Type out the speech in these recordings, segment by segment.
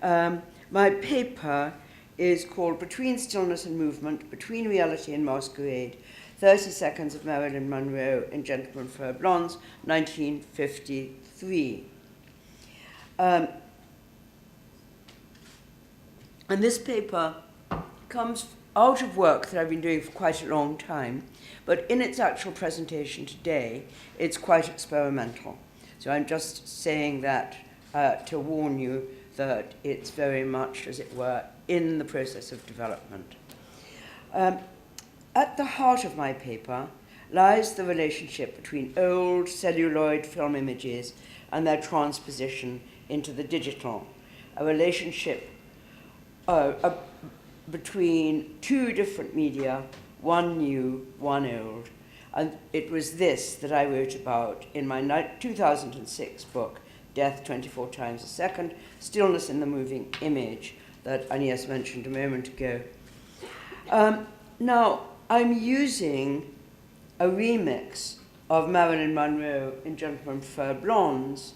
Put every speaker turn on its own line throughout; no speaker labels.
My paper is called Between Stillness and Movement, Between Reality and Masquerade, 30 Seconds of Marilyn Monroe in Gentlemen Fur Blondes, 1953. And this paper comes out of work that I've been doing for quite a long time, but in its actual presentation today, it's quite experimental. So I'm just saying that to warn you that it's very much, as it were, in the process of development. At the heart of my paper lies the relationship between old celluloid film images and their transposition into the digital, a relationship between two different media, one new, one old. And it was this that I wrote about in my 2006 book, Death 24 Times a Second, Stillness in the Moving Image, that Agnès mentioned a moment ago. Now, I'm using a remix of Marilyn Monroe in Gentlemen Fur Blondes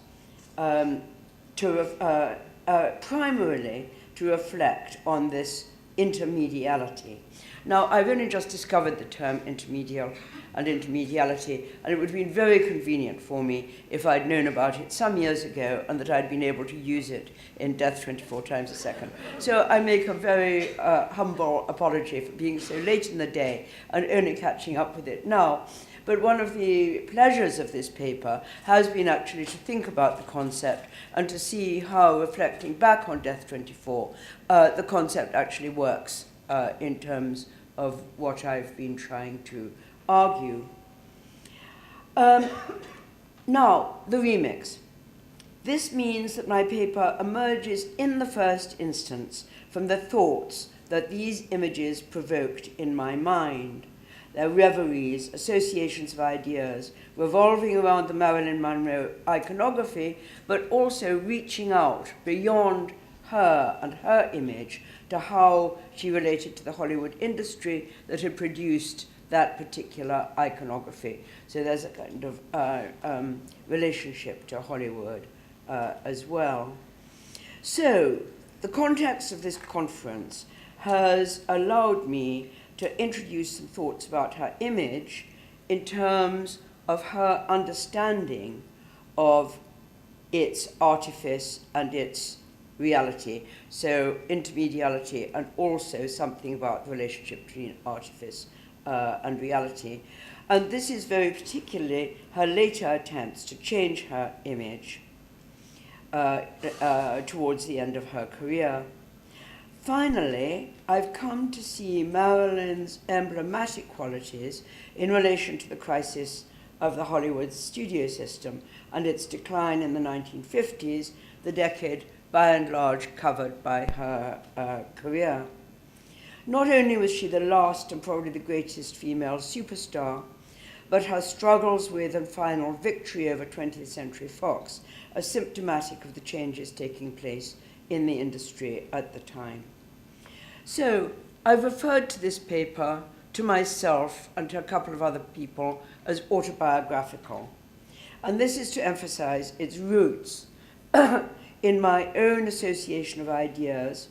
primarily to reflect on this intermediality. Now, I've only just discovered the term intermedial and intermediality, and it would have been very convenient for me if I'd known about it some years ago and that I'd been able to use it in Death 24 Times a Second. So I make a very humble apology for being so late in the day and only catching up with it now. But one of the pleasures of this paper has been actually to think about the concept and to see how, reflecting back on Death 24, the concept actually works in terms of what I've been trying to argue. Now, the remix. This means that my paper emerges in the first instance from the thoughts that these images provoked in my mind. Their reveries, associations of ideas, revolving around the Marilyn Monroe iconography, but also reaching out beyond her and her image to how she related to the Hollywood industry that had produced that particular iconography. So there's a kind of relationship to Hollywood as well. So the context of this conference has allowed me to introduce some thoughts about her image in terms of her understanding of its artifice and its reality, so intermediality, and also something about the relationship between artifice and reality. And this is very particularly her later attempts to change her image towards the end of her career. Finally, I've come to see Marilyn's emblematic qualities in relation to the crisis of the Hollywood studio system and its decline in the 1950s, the decade by and large covered by her career. Not only was she the last and probably the greatest female superstar, but her struggles with and final victory over 20th Century Fox are symptomatic of the changes taking place in the industry at the time. So I've referred to this paper, to myself and to a couple of other people, as autobiographical. And this is to emphasize its roots in my own association of ideas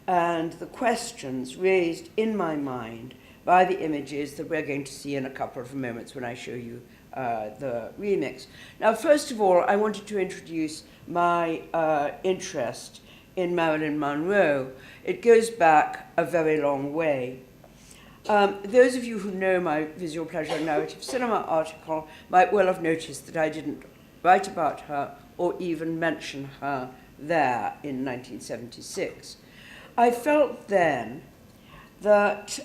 and the questions raised in my mind by the images that we're going to see in a couple of moments when I show you the remix. Now, first of all, I wanted to introduce my interest in Marilyn Monroe. It goes back a very long way. Those of you who know my Visual Pleasure Narrative Cinema article might well have noticed that I didn't write about her or even mention her there in 1976. I felt then that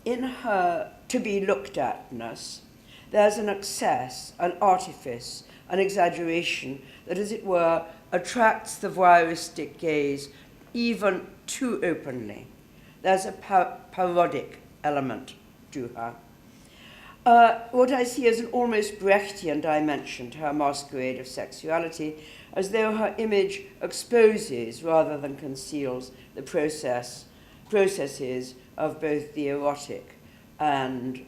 in her to-be-looked-atness, there's an excess, an artifice, an exaggeration that, as it were, attracts the voyeuristic gaze even too openly. There's a parodic element to her. What I see as an almost Brechtian dimension to her masquerade of sexuality, as though her image exposes rather than conceals the processes of both the erotic and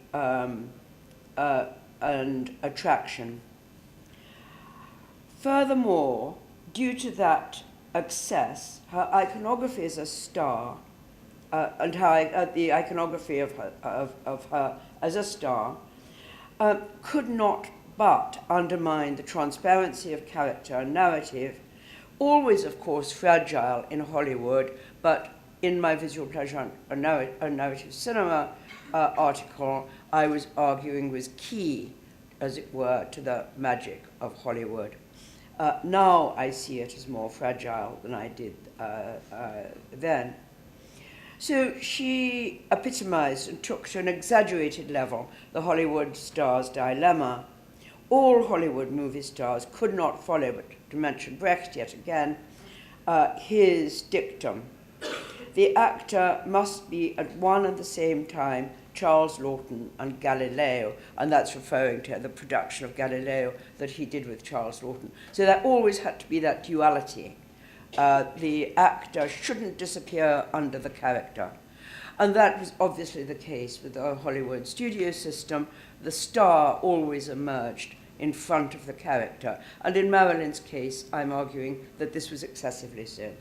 attraction. Furthermore, due to that access her iconography as a star, and how the iconography of her as a star could not but undermine the transparency of character and narrative, always, of course, fragile in Hollywood, but in my Visual Pleasure and Narrative Cinema article, I was arguing was key, as it were, to the magic of Hollywood. Now I see it as more fragile than I did then. So she epitomized and took to an exaggerated level the Hollywood star's dilemma. All Hollywood movie stars could not follow, but to mention Brecht yet again, his dictum. The actor must be at one and the same time Charles Laughton and Galileo, and that's referring to the production of Galileo that he did with Charles Laughton. So there always had to be that duality. The actor shouldn't disappear under the character. And that was obviously the case with the Hollywood studio system. The star always emerged in front of the character. And in Marilyn's case, I'm arguing that this was excessively so.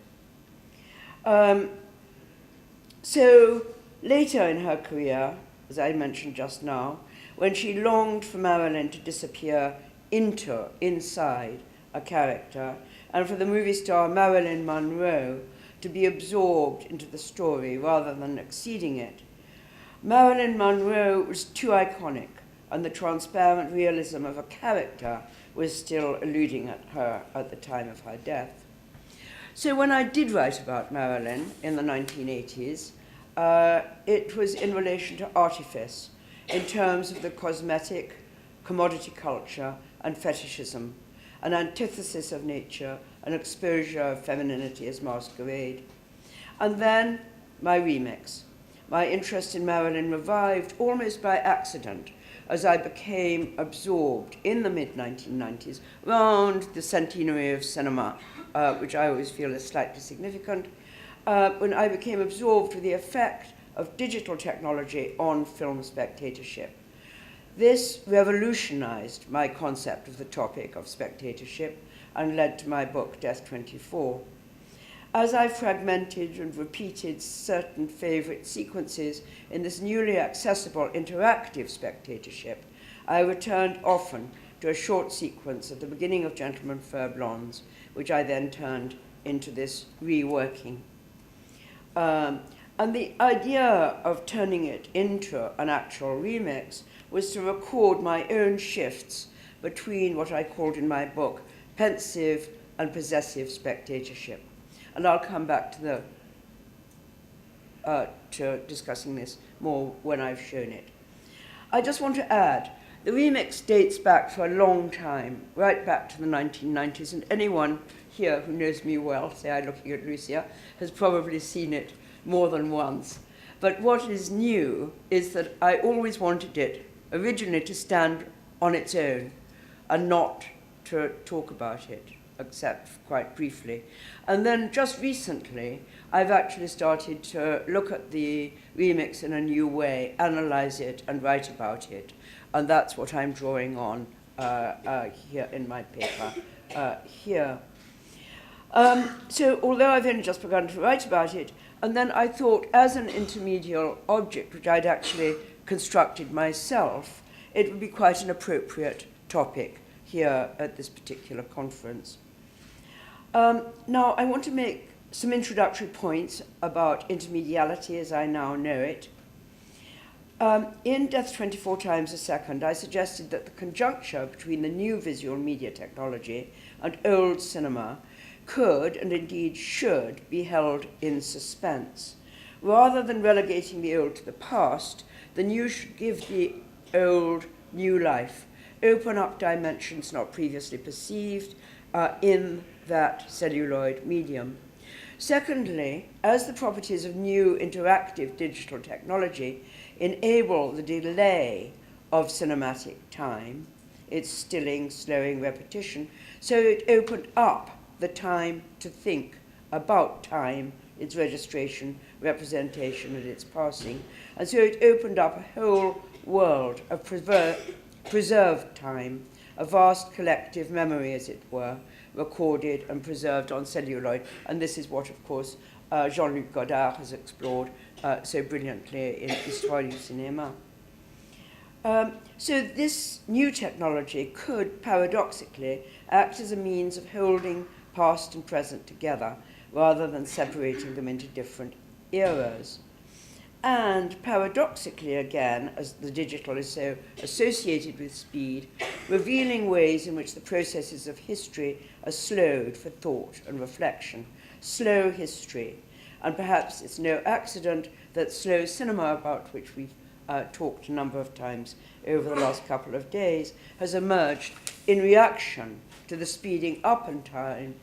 So later in her career, as I mentioned just now, when she longed for Marilyn to disappear inside a character, and for the movie star Marilyn Monroe to be absorbed into the story rather than exceeding it, Marilyn Monroe was too iconic, and the transparent realism of a character was still eluding at her at the time of her death. So when I did write about Marilyn in the 1980s, it was in relation to artifice, in terms of the cosmetic, commodity culture, and fetishism, an antithesis of nature, an exposure of femininity as masquerade. And then my remix. My interest in Marilyn revived almost by accident as I became absorbed in the mid-1990s, around the centenary of cinema, which I always feel is slightly significant, when I became absorbed with the effect of digital technology on film spectatorship. This revolutionized my concept of the topic of spectatorship and led to my book, Death 24. As I fragmented and repeated certain favorite sequences in this newly accessible interactive spectatorship, I returned often to a short sequence at the beginning of Gentlemen Fur Blondes, which I then turned into this reworking. And the idea of turning it into an actual remix was to record my own shifts between what I called in my book pensive and possessive spectatorship. And I'll come back to discussing this more when I've shown it. I just want to add, the remix dates back for a long time, right back to the 1990s, and anyone here who knows me well, say I'm looking at Lucia, has probably seen it more than once. But what is new is that I always wanted it originally to stand on its own and not to talk about it, except quite briefly. And then just recently, I've actually started to look at the remix in a new way, analyze it, and write about it. And that's what I'm drawing on here in my paper here. So although I've only just begun to write about it, and then I thought as an intermedial object, which I'd actually constructed myself, it would be quite an appropriate topic here at this particular conference. Now, I want to make some introductory points about intermediality as I now know it. In Death 24 Times a Second, I suggested that the conjuncture between the new visual media technology and old cinema could, and indeed should, be held in suspense. Rather than relegating the old to the past, the new should give the old new life, open up dimensions not previously perceived in that celluloid medium. Secondly, as the properties of new interactive digital technology enable the delay of cinematic time, its stilling, slowing repetition, so it opened up the time to think about time, its registration, representation, and its passing. And so it opened up a whole world of preserved time, a vast collective memory, as it were, recorded and preserved on celluloid. And this is what, of course, Jean-Luc Godard has explored so brilliantly in Histoire du Cinéma. So this new technology could, paradoxically, act as a means of holding past and present together, rather than separating them into different eras. And paradoxically, again, as the digital is so associated with speed, revealing ways in which the processes of history are slowed for thought and reflection. Slow history. And perhaps it's no accident that slow cinema, about which we've talked a number of times over the last couple of days, has emerged in reaction to the speeding up in time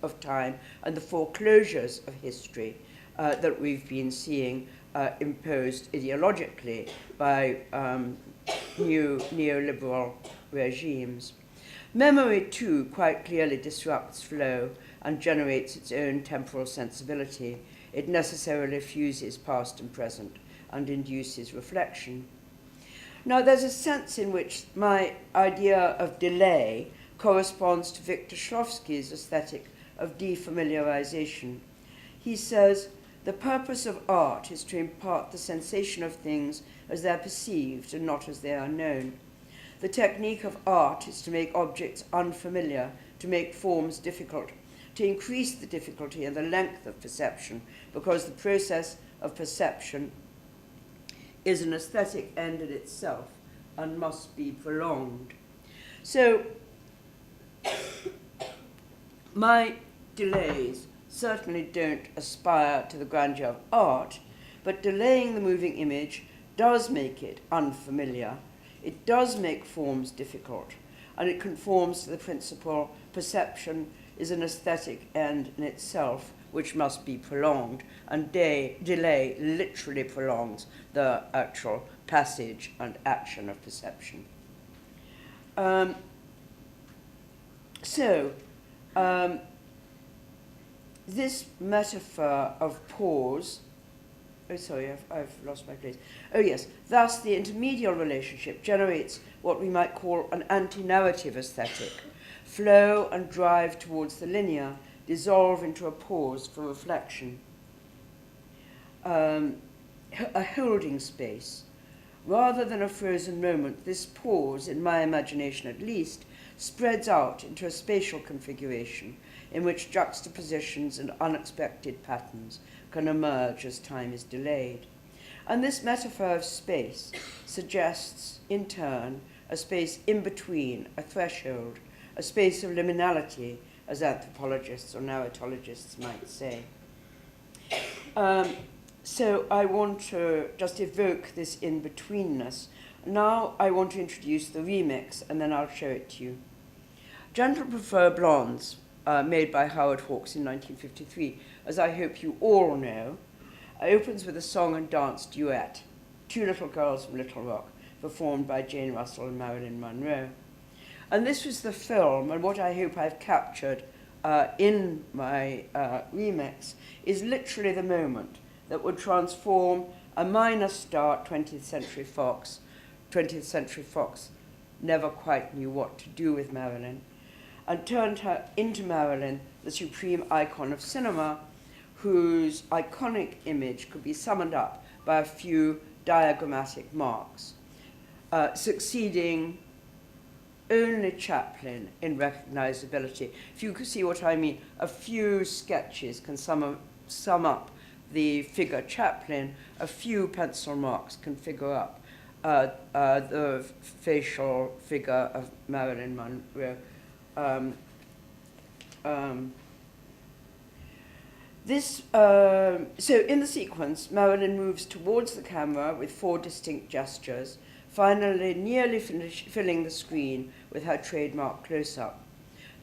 and the foreclosures of history that we've been seeing imposed ideologically by new neoliberal regimes. Memory, too, quite clearly disrupts flow and generates its own temporal sensibility. It necessarily fuses past and present and induces reflection. Now, there's a sense in which my idea of delay corresponds to Victor Shklovsky's aesthetic of defamiliarization. He says, the purpose of art is to impart the sensation of things as they're perceived and not as they are known. The technique of art is to make objects unfamiliar, to make forms difficult, to increase the difficulty and the length of perception, because the process of perception is an aesthetic end in itself and must be prolonged. So, my delays certainly don't aspire to the grandeur of art, but delaying the moving image does make it unfamiliar. It does make forms difficult, and it conforms to the principle perception is an aesthetic end in itself, which must be prolonged, and delay literally prolongs the actual passage and action of perception. This metaphor of pause, I've lost my place. Oh yes, thus the intermedial relationship generates what we might call an anti-narrative aesthetic. Flow and drive towards the linear dissolve into a pause for reflection, a holding space. Rather than a frozen moment, this pause, in my imagination at least, spreads out into a spatial configuration in which juxtapositions and unexpected patterns can emerge as time is delayed. And this metaphor of space suggests, in turn, a space in between, a threshold, a space of liminality, as anthropologists or narratologists might say. So I want to just evoke this in-betweenness. Now I want to introduce the remix, and then I'll show it to you. Gentle Prefer Blondes, made by Howard Hawks in 1953, as I hope you all know, opens with a song and dance duet, Two Little Girls from Little Rock, performed by Jane Russell and Marilyn Monroe. And this was the film, and what I hope I've captured in my remix is literally the moment that would transform a minor star 20th Century Fox. 20th Century Fox never quite knew what to do with Marilyn, and turned her into Marilyn, the supreme icon of cinema, whose iconic image could be summed up by a few diagrammatic marks, succeeding only Chaplin in recognizability. If you can see what I mean, a few sketches can sum up the figure Chaplin, a few pencil marks can figure up the facial figure of Marilyn Monroe. So in the sequence, Marilyn moves towards the camera with 4 distinct gestures, finally nearly filling the screen with her trademark close-up.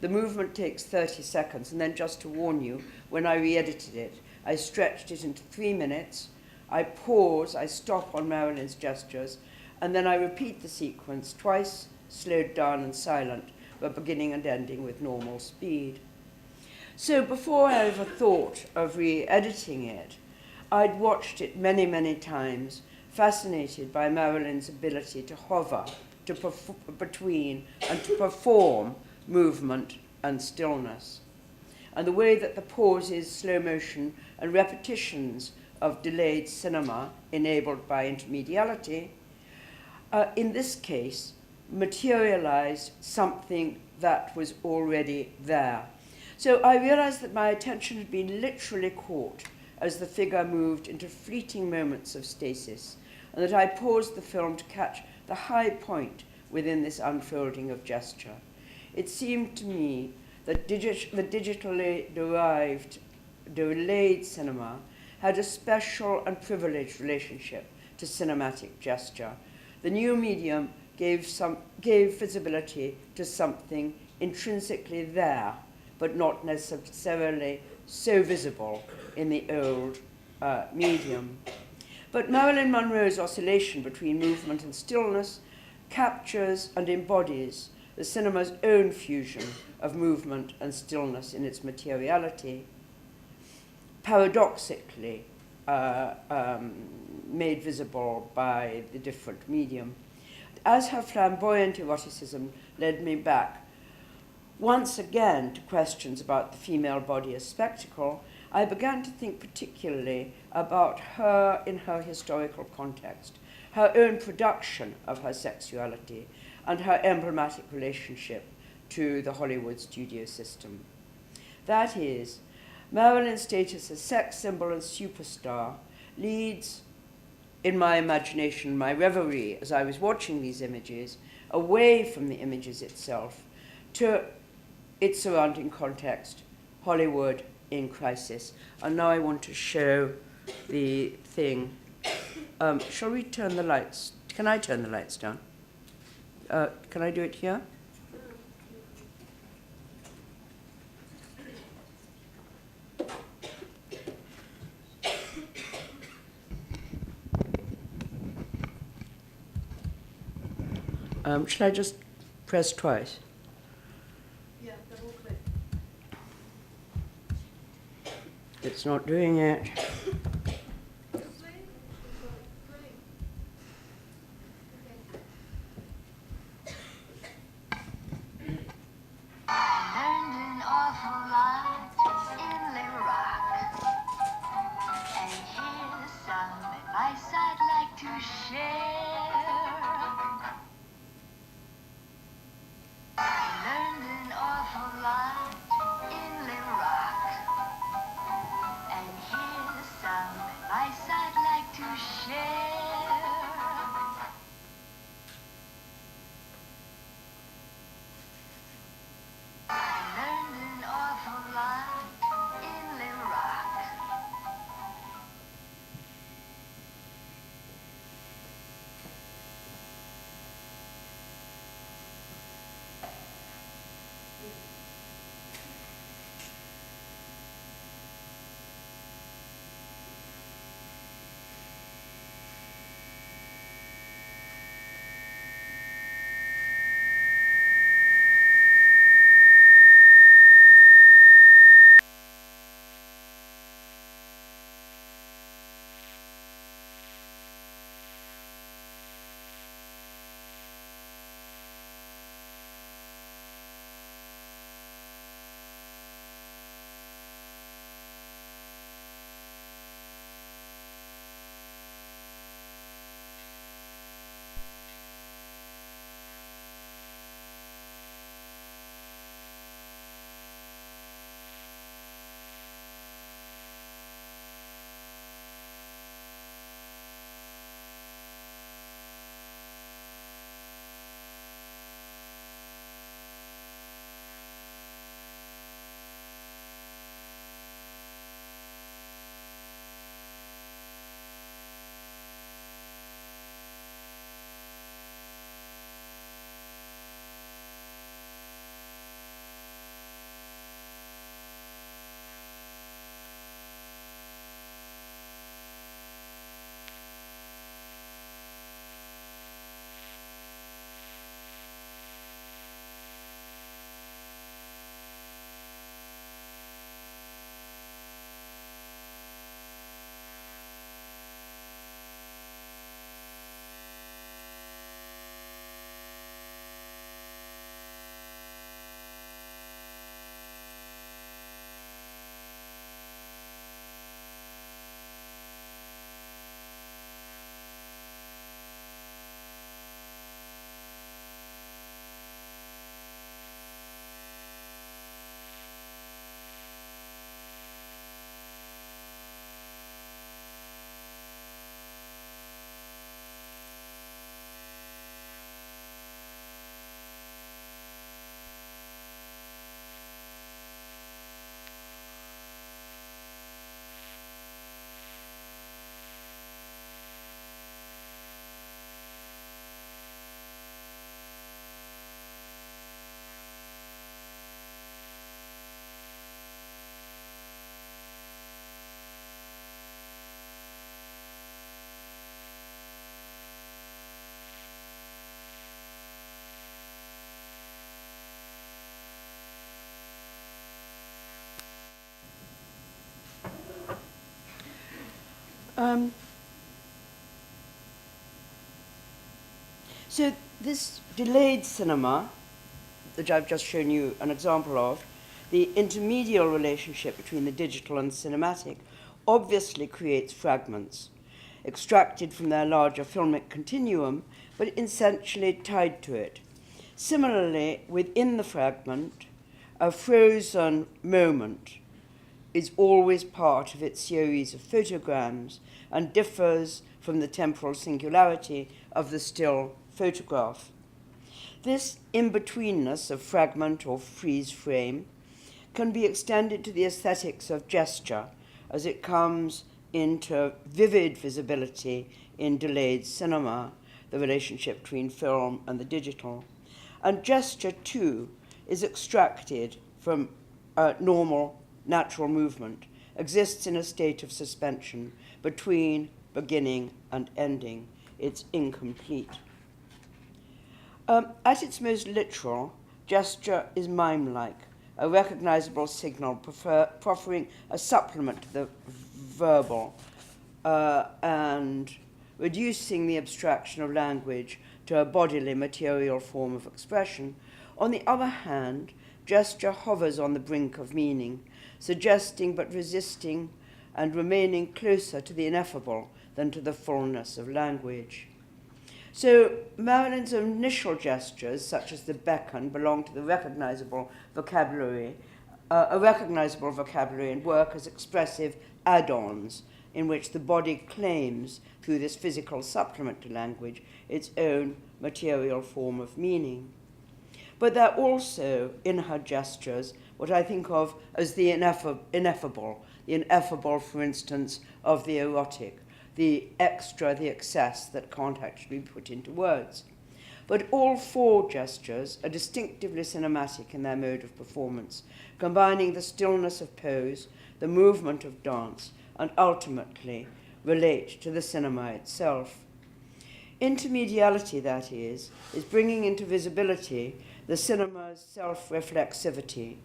The movement takes 30 seconds, and then just to warn you, when I re-edited it, I stretched it into 3 minutes. I pause, I stop on Marilyn's gestures, and then I repeat the sequence twice, slowed down and silent, but beginning and ending with normal speed. So before I ever thought of re-editing it, I'd watched it many, many times, fascinated by Marilyn's ability to hover between and to perform movement and stillness. and the way that the pauses, slow motion, and repetitions of delayed cinema enabled by intermediality, in this case, materialized something that was already there. So I realized that my attention had been literally caught as the figure moved into fleeting moments of stasis, and that I paused the film to catch the high point within this unfolding of gesture. It seemed to me that the digitally derived, delayed cinema had a special and privileged relationship to cinematic gesture. The new medium gave visibility to something intrinsically there, but not necessarily so visible in the old medium. But Marilyn Monroe's oscillation between movement and stillness captures and embodies the cinema's own fusion of movement and stillness in its materiality, paradoxically made visible by the different medium. As her flamboyant eroticism led me back once again to questions about the female body as spectacle, I began to think particularly about her in her historical context, her own production of her sexuality, and her emblematic relationship to the Hollywood studio system. That is, Marilyn's status as sex symbol and superstar leads, in my imagination, my reverie as I was watching these images, away from the images itself to its surrounding context, Hollywood in crisis. And now I want to show the thing. Shall we turn the lights? Can I turn the lights down? Can I do it here? Should I just press twice?
Yeah, double click.
It's not doing it. So this delayed cinema, that I've just shown you an example of, the intermedial relationship between the digital and cinematic, obviously creates fragments, extracted from their larger filmic continuum, but essentially tied to it. Similarly, within the fragment, a frozen moment is always part of its series of photograms and differs from the temporal singularity of the still photograph. This in-betweenness of fragment or freeze frame can be extended to the aesthetics of gesture as it comes into vivid visibility in delayed cinema, the relationship between film and the digital. And gesture, too, is extracted from normal, natural movement, exists in a state of suspension between beginning and ending. It's incomplete. At its most literal, gesture is mime-like, a recognizable signal proffering a supplement to the verbal and reducing the abstraction of language to a bodily material form of expression. On the other hand, gesture hovers on the brink of meaning, suggesting but resisting and remaining closer to the ineffable than to the fullness of language. So Marilyn's initial gestures, such as the beckon, belong to the recognizable vocabulary, and work as expressive add-ons in which the body claims, through this physical supplement to language, its own material form of meaning. But there are also, in her gestures, what I think of as the ineffable, for instance, of the erotic, the extra, the excess that can't actually be put into words. But all four gestures are distinctively cinematic in their mode of performance, combining the stillness of pose, the movement of dance, and ultimately relate to the cinema itself. Intermediality, that is bringing into visibility the cinema's self-reflexivity.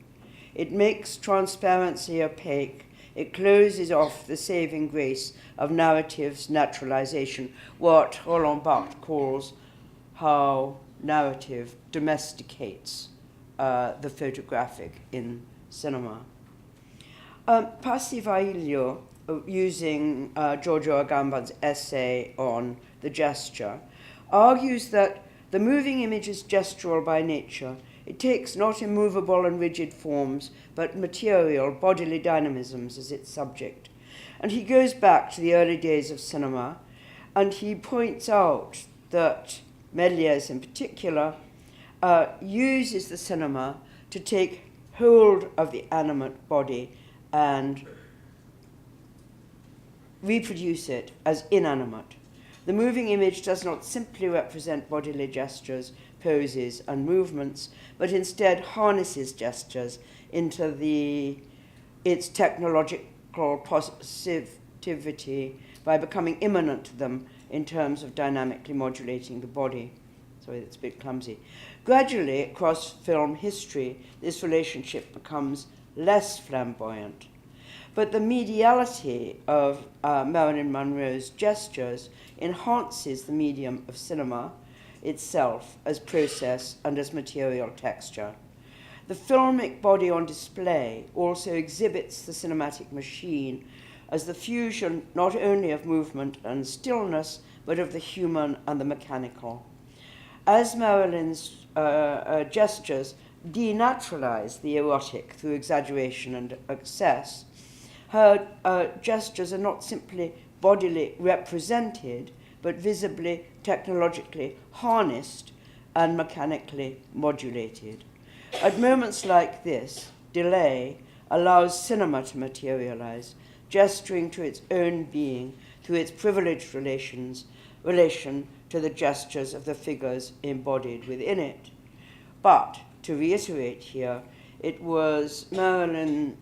It makes transparency opaque. It closes off the saving grace of narrative's naturalization, what Roland Barthes calls how narrative domesticates the photographic in cinema. Passivaglio, using Giorgio Agamben's essay on the gesture, argues that the moving image is gestural by nature. It takes not immovable and rigid forms, but material, bodily dynamisms as its subject. And he goes back to the early days of cinema, and he points out that Méliès in particular uses the cinema to take hold of the animate body and reproduce it as inanimate. The moving image does not simply represent bodily gestures, poses, and movements, but instead harnesses gestures into its technological positivity by becoming immanent to them in terms of dynamically modulating the body. Sorry, that's a bit clumsy. Gradually, across film history, this relationship becomes less flamboyant. But the mediality of Marilyn Monroe's gestures enhances the medium of cinema itself as process and as material texture. The filmic body on display also exhibits the cinematic machine as the fusion not only of movement and stillness, but of the human and the mechanical. As Marilyn's gestures denaturalize the erotic through exaggeration and excess, her gestures are not simply bodily represented, but visibly, technologically harnessed and mechanically modulated. At moments like this, delay allows cinema to materialize, gesturing to its own being through its privileged relation to the gestures of the figures embodied within it. But, to reiterate here, it was Marilyn's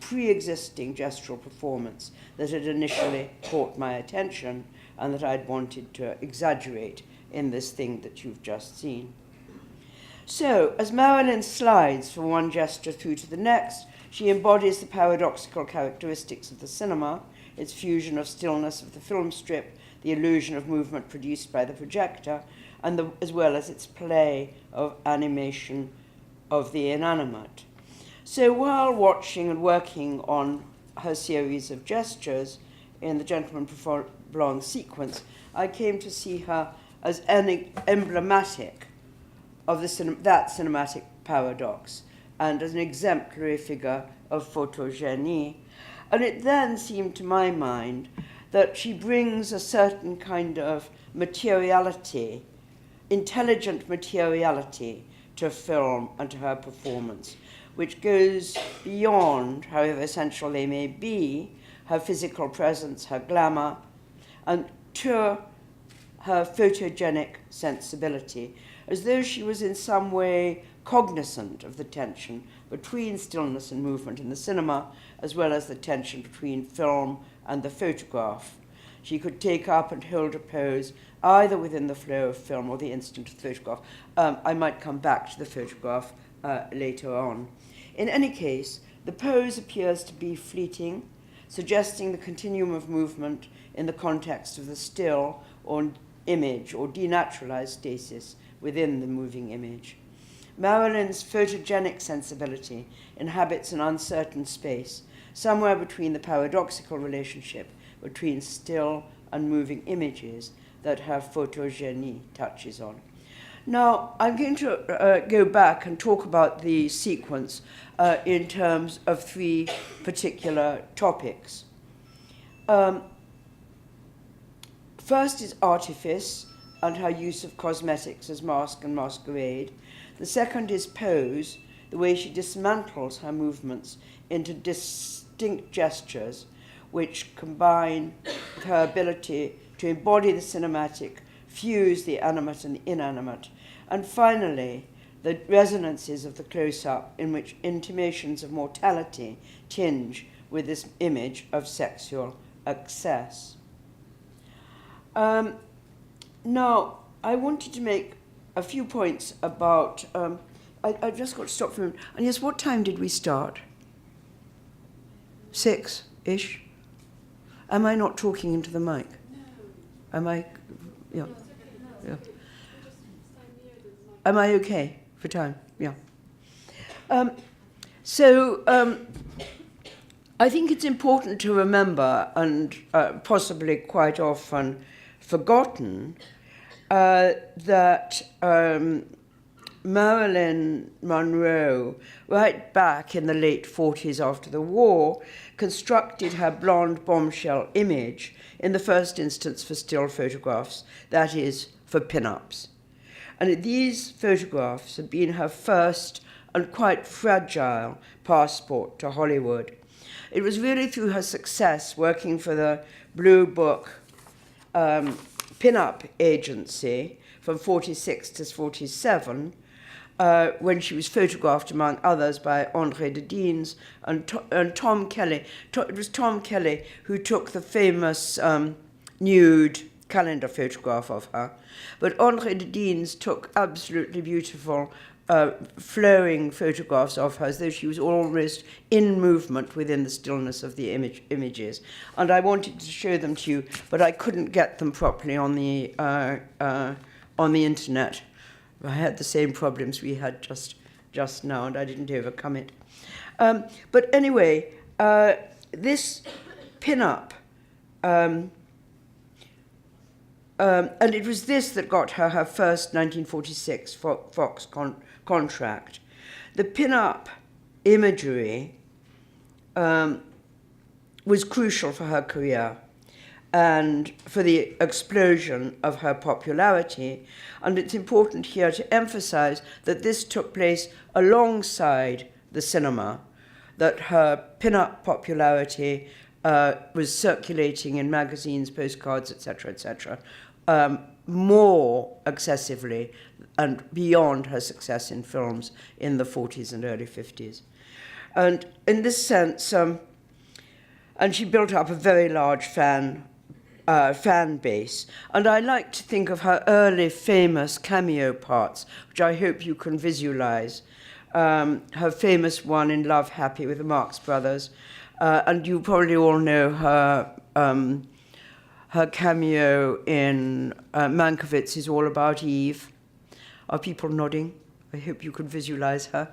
pre-existing gestural performance that had initially caught my attention and that I'd wanted to exaggerate in this thing that you've just seen. So, as Marilyn slides from one gesture through to the next, she embodies the paradoxical characteristics of the cinema, its fusion of stillness of the film strip, the illusion of movement produced by the projector, and as well as its play of animation of the inanimate. So while watching and working on her series of gestures in the Gentleman Before Blonde sequence, I came to see her as emblematic of that cinematic paradox and as an exemplary figure of photogenie. And it then seemed to my mind that she brings a certain kind of materiality, intelligent materiality, to film and to her performance, which goes beyond, however essential they may be, her physical presence, her glamour, and to her photogenic sensibility, as though she was in some way cognizant of the tension between stillness and movement in the cinema, as well as the tension between film and the photograph. She could take up and hold a pose either within the flow of film or the instant of the photograph. I might come back to the photograph later on. In any case, the pose appears to be fleeting, suggesting the continuum of movement in the context of the still or image or denaturalized stasis within the moving image. Marilyn's photogenic sensibility inhabits an uncertain space, somewhere between the paradoxical relationship between still and moving images that her photogenie touches on. Now, I'm going to go back and talk about the sequence in terms of three particular topics. First is artifice and her use of cosmetics as mask and masquerade. The second is pose, the way she dismantles her movements into distinct gestures which combine with her ability to embody the cinematic, fuse the animate and the inanimate, and finally, the resonances of the close-up in which intimations of mortality tinge with this image of sexual excess. Now, I wanted to make a few points about, I've just got to stop for a minute. And yes, what time did we start? 6-ish? Am I not talking into the mic?
No.
Am I? Yeah.
No, it's okay. No.
Yeah.
Just stand near the mic.
Am I okay for time? Yeah. I think it's important to remember, and possibly quite often forgotten, that Marilyn Monroe, right back in the late 40s after the war, constructed her blonde bombshell image in the first instance for still photographs, that is, for pin-ups. And these photographs had been her first and quite fragile passport to Hollywood. It was really through her success working for the Blue Book pin-up agency from 46 to 47, when she was photographed, among others, by André de Deens and Tom Kelly. It was Tom Kelly who took the famous nude calendar photograph of her. But André de Deens took absolutely beautiful flowing photographs of her, as though she was almost in movement within the stillness of the images. And I wanted to show them to you, but I couldn't get them properly on the internet. I had the same problems we had just now, and I didn't overcome it. But anyway, this pin-up, and it was this that got her first 1946 Fox contract. The pin-up imagery was crucial for her career and for the explosion of her popularity. And it's important here to emphasize that this took place alongside the cinema, that her pin-up popularity was circulating in magazines, postcards, etc., more excessively and beyond her success in films in the 40s and early 50s. And in this sense, and she built up a very large fan base. And I like to think of her early famous cameo parts, which I hope you can visualize. Her famous one in Love Happy with the Marx Brothers. And you probably all know her her cameo in Mankiewicz is All About Eve. Are people nodding? I hope you could visualize her.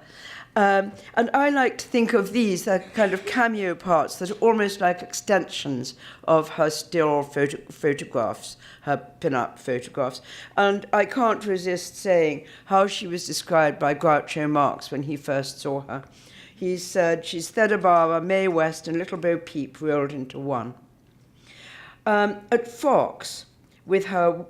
And I like to think of these, they're kind of cameo parts that are almost like extensions of her still photographs, her pin-up photographs. And I can't resist saying how she was described by Groucho Marx when he first saw her. He said, she's Theda Bara, Mae West, and Little Bo Peep rolled into one. At Fox, with her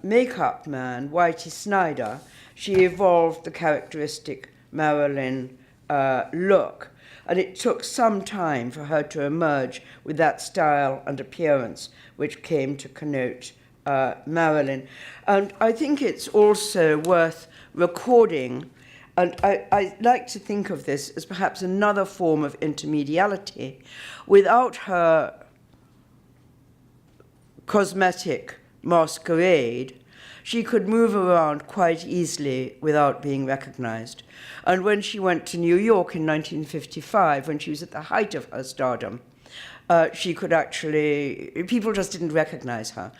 makeup man, Whitey Snyder, she evolved the characteristic Marilyn look, and it took some time for her to emerge with that style and appearance which came to connote Marilyn. And I think it's also worth recording, and I like to think of this as perhaps another form of intermediality. Without her cosmetic masquerade, she could move around quite easily without being recognized. And when she went to New York in 1955, when she was at the height of her stardom, she could actually, people just didn't recognize her.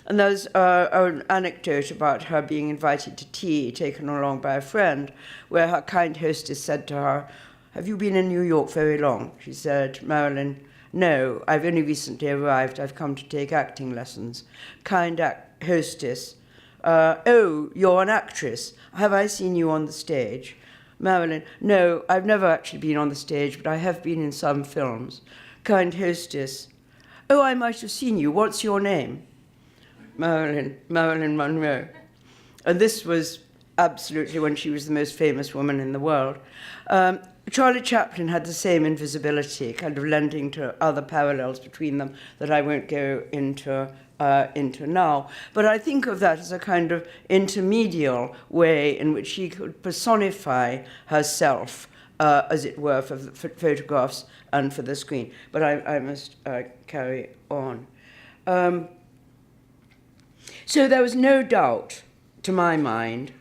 And there's an anecdote about her being invited to tea, taken along by a friend, where her kind hostess said to her, "Have you been in New York very long?" She said, "Marilyn, no, I've only recently arrived. I've come to take acting lessons." Kind hostess, "Oh, you're an actress. Have I seen you on the stage?" Marilyn, "No, I've never actually been on the stage, but I have been in some films." Kind hostess, "Oh, I might have seen you. What's your name?" Marilyn Monroe. And this was absolutely when she was the most famous woman in the world. Charlie Chaplin had the same invisibility, kind of lending to other parallels between them that I won't go into now. But I think of that as a kind of intermedial way in which she could personify herself, as it were, for the photographs and for the screen. But I must carry on. So there was no doubt, to my mind,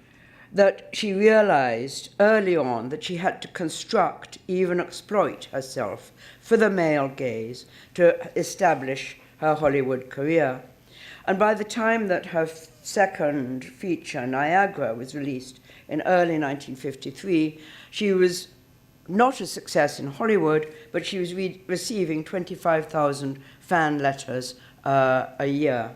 that she realized early on that she had to construct, even exploit herself for the male gaze to establish her Hollywood career. And by the time that her second feature, Niagara, was released in early 1953, she was not a success in Hollywood, but she was receiving 25,000 fan letters a year.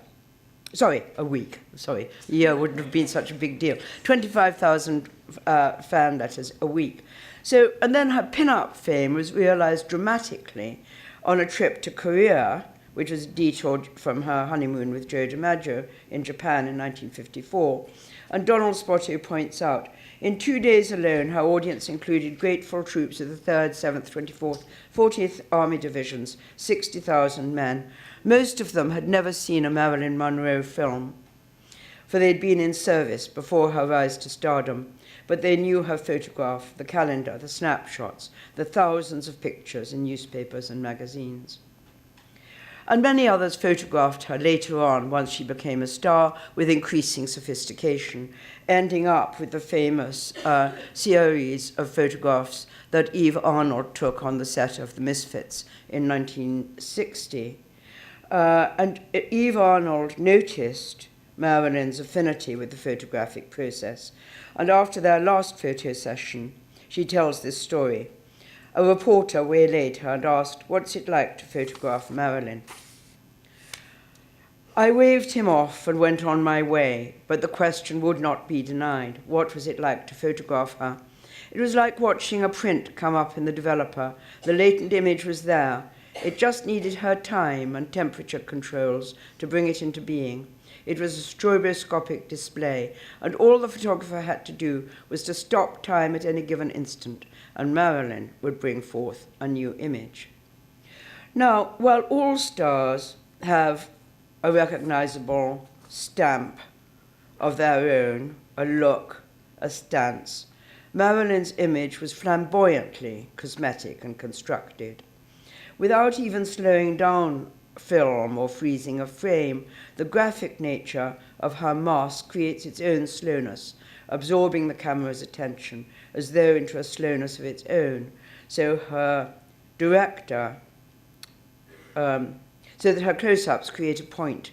Sorry, a week. Sorry, a year wouldn't have been such a big deal. 25,000 fan letters a week. So, and then her pin-up fame was realized dramatically on a trip to Korea, which was detoured from her honeymoon with Joe DiMaggio in Japan in 1954. And Donald Spoto points out, in 2 days alone, her audience included grateful troops of the 3rd, 7th, 24th, 40th Army Divisions, 60,000 men. Most of them had never seen a Marilyn Monroe film, for they'd been in service before her rise to stardom, but they knew her photograph, the calendar, the snapshots, the thousands of pictures in newspapers and magazines. And many others photographed her later on, once she became a star, with increasing sophistication, ending up with the famous series of photographs that Eve Arnold took on the set of The Misfits in 1960. And Eve Arnold noticed Marilyn's affinity with the photographic process. And after their last photo session, she tells this story. A reporter waylaid her and asked, "What's it like to photograph Marilyn?" I waved him off and went on my way, but the question would not be denied. What was it like to photograph her? It was like watching a print come up in the developer. The latent image was there. It just needed her time and temperature controls to bring it into being. It was a stroboscopic display, and all the photographer had to do was to stop time at any given instant, and Marilyn would bring forth a new image. Now, while all stars have a recognizable stamp of their own, a look, a stance, Marilyn's image was flamboyantly cosmetic and constructed. Without even slowing down film or freezing a frame, the graphic nature of her mask creates its own slowness, absorbing the camera's attention as though into a slowness of its own. So so that her close-ups create a point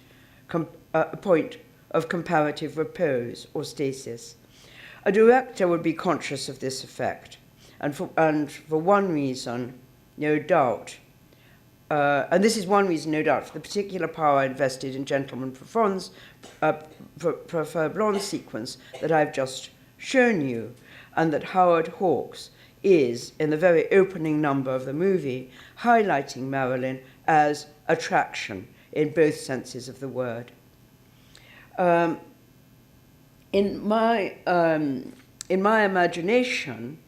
of comparative repose or stasis. A director would be conscious of this effect, and for one reason, no doubt, and this is one reason, no doubt, for the particular power invested in Gentleman Prefer Blonde sequence that I've just shown you, and that Howard Hawks is, in the very opening number of the movie, highlighting Marilyn as attraction in both senses of the word. In my imagination,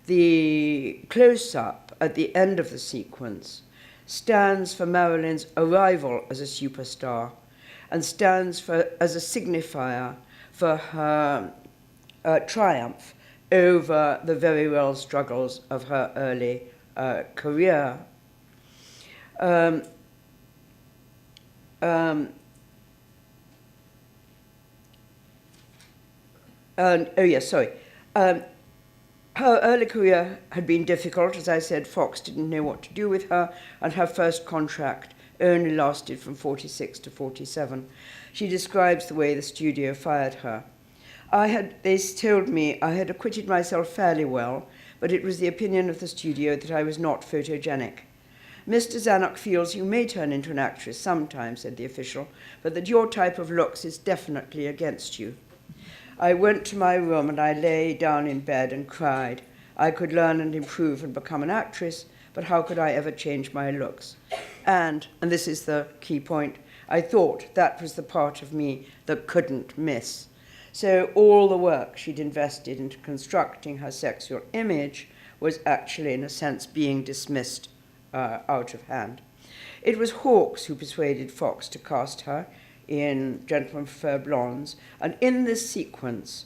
the close-up at the end of the sequence stands for Marilyn's arrival as a superstar and stands as a signifier for her triumph over the very real struggles of her early career. Her early career had been difficult. As I said, Fox didn't know what to do with her, and her first contract only lasted from 46 to 47. She describes the way the studio fired her. They told me I had acquitted myself fairly well, but it was the opinion of the studio that I was not photogenic. Mr. Zanuck feels you may turn into an actress sometime, said the official, but that your type of looks is definitely against you. I went to my room and I lay down in bed and cried. I could learn and improve and become an actress, but how could I ever change my looks? And this is the key point, I thought that was the part of me that couldn't miss. So all the work she'd invested into constructing her sexual image was actually, in a sense, being dismissed out of hand. It was Hawks who persuaded Fox to cast her in Gentlemen Prefer Blondes, and in this sequence,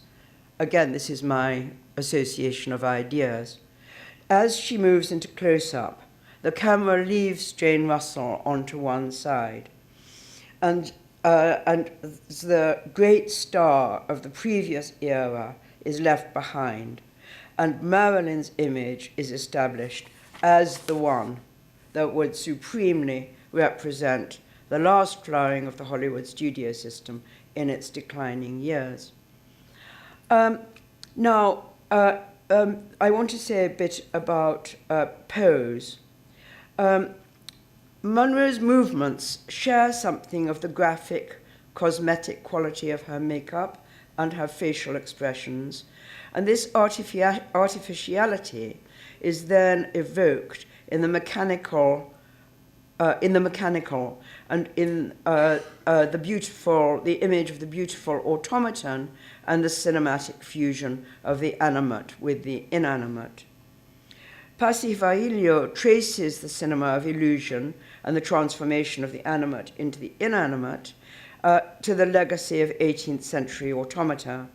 again, this is my association of ideas, as she moves into close-up, the camera leaves Jane Russell onto one side, and the great star of the previous era is left behind, and Marilyn's image is established as the one that would supremely represent the last flowering of the Hollywood studio system in its declining years. Now, I want to say a bit about pose. Monroe's movements share something of the graphic, cosmetic quality of her makeup and her facial expressions, and this artificiality is then evoked in the mechanical and in the image of the beautiful automaton and the cinematic fusion of the animate with the inanimate. Passivailio traces the cinema of illusion and the transformation of the animate into the inanimate to the legacy of 18th century automata.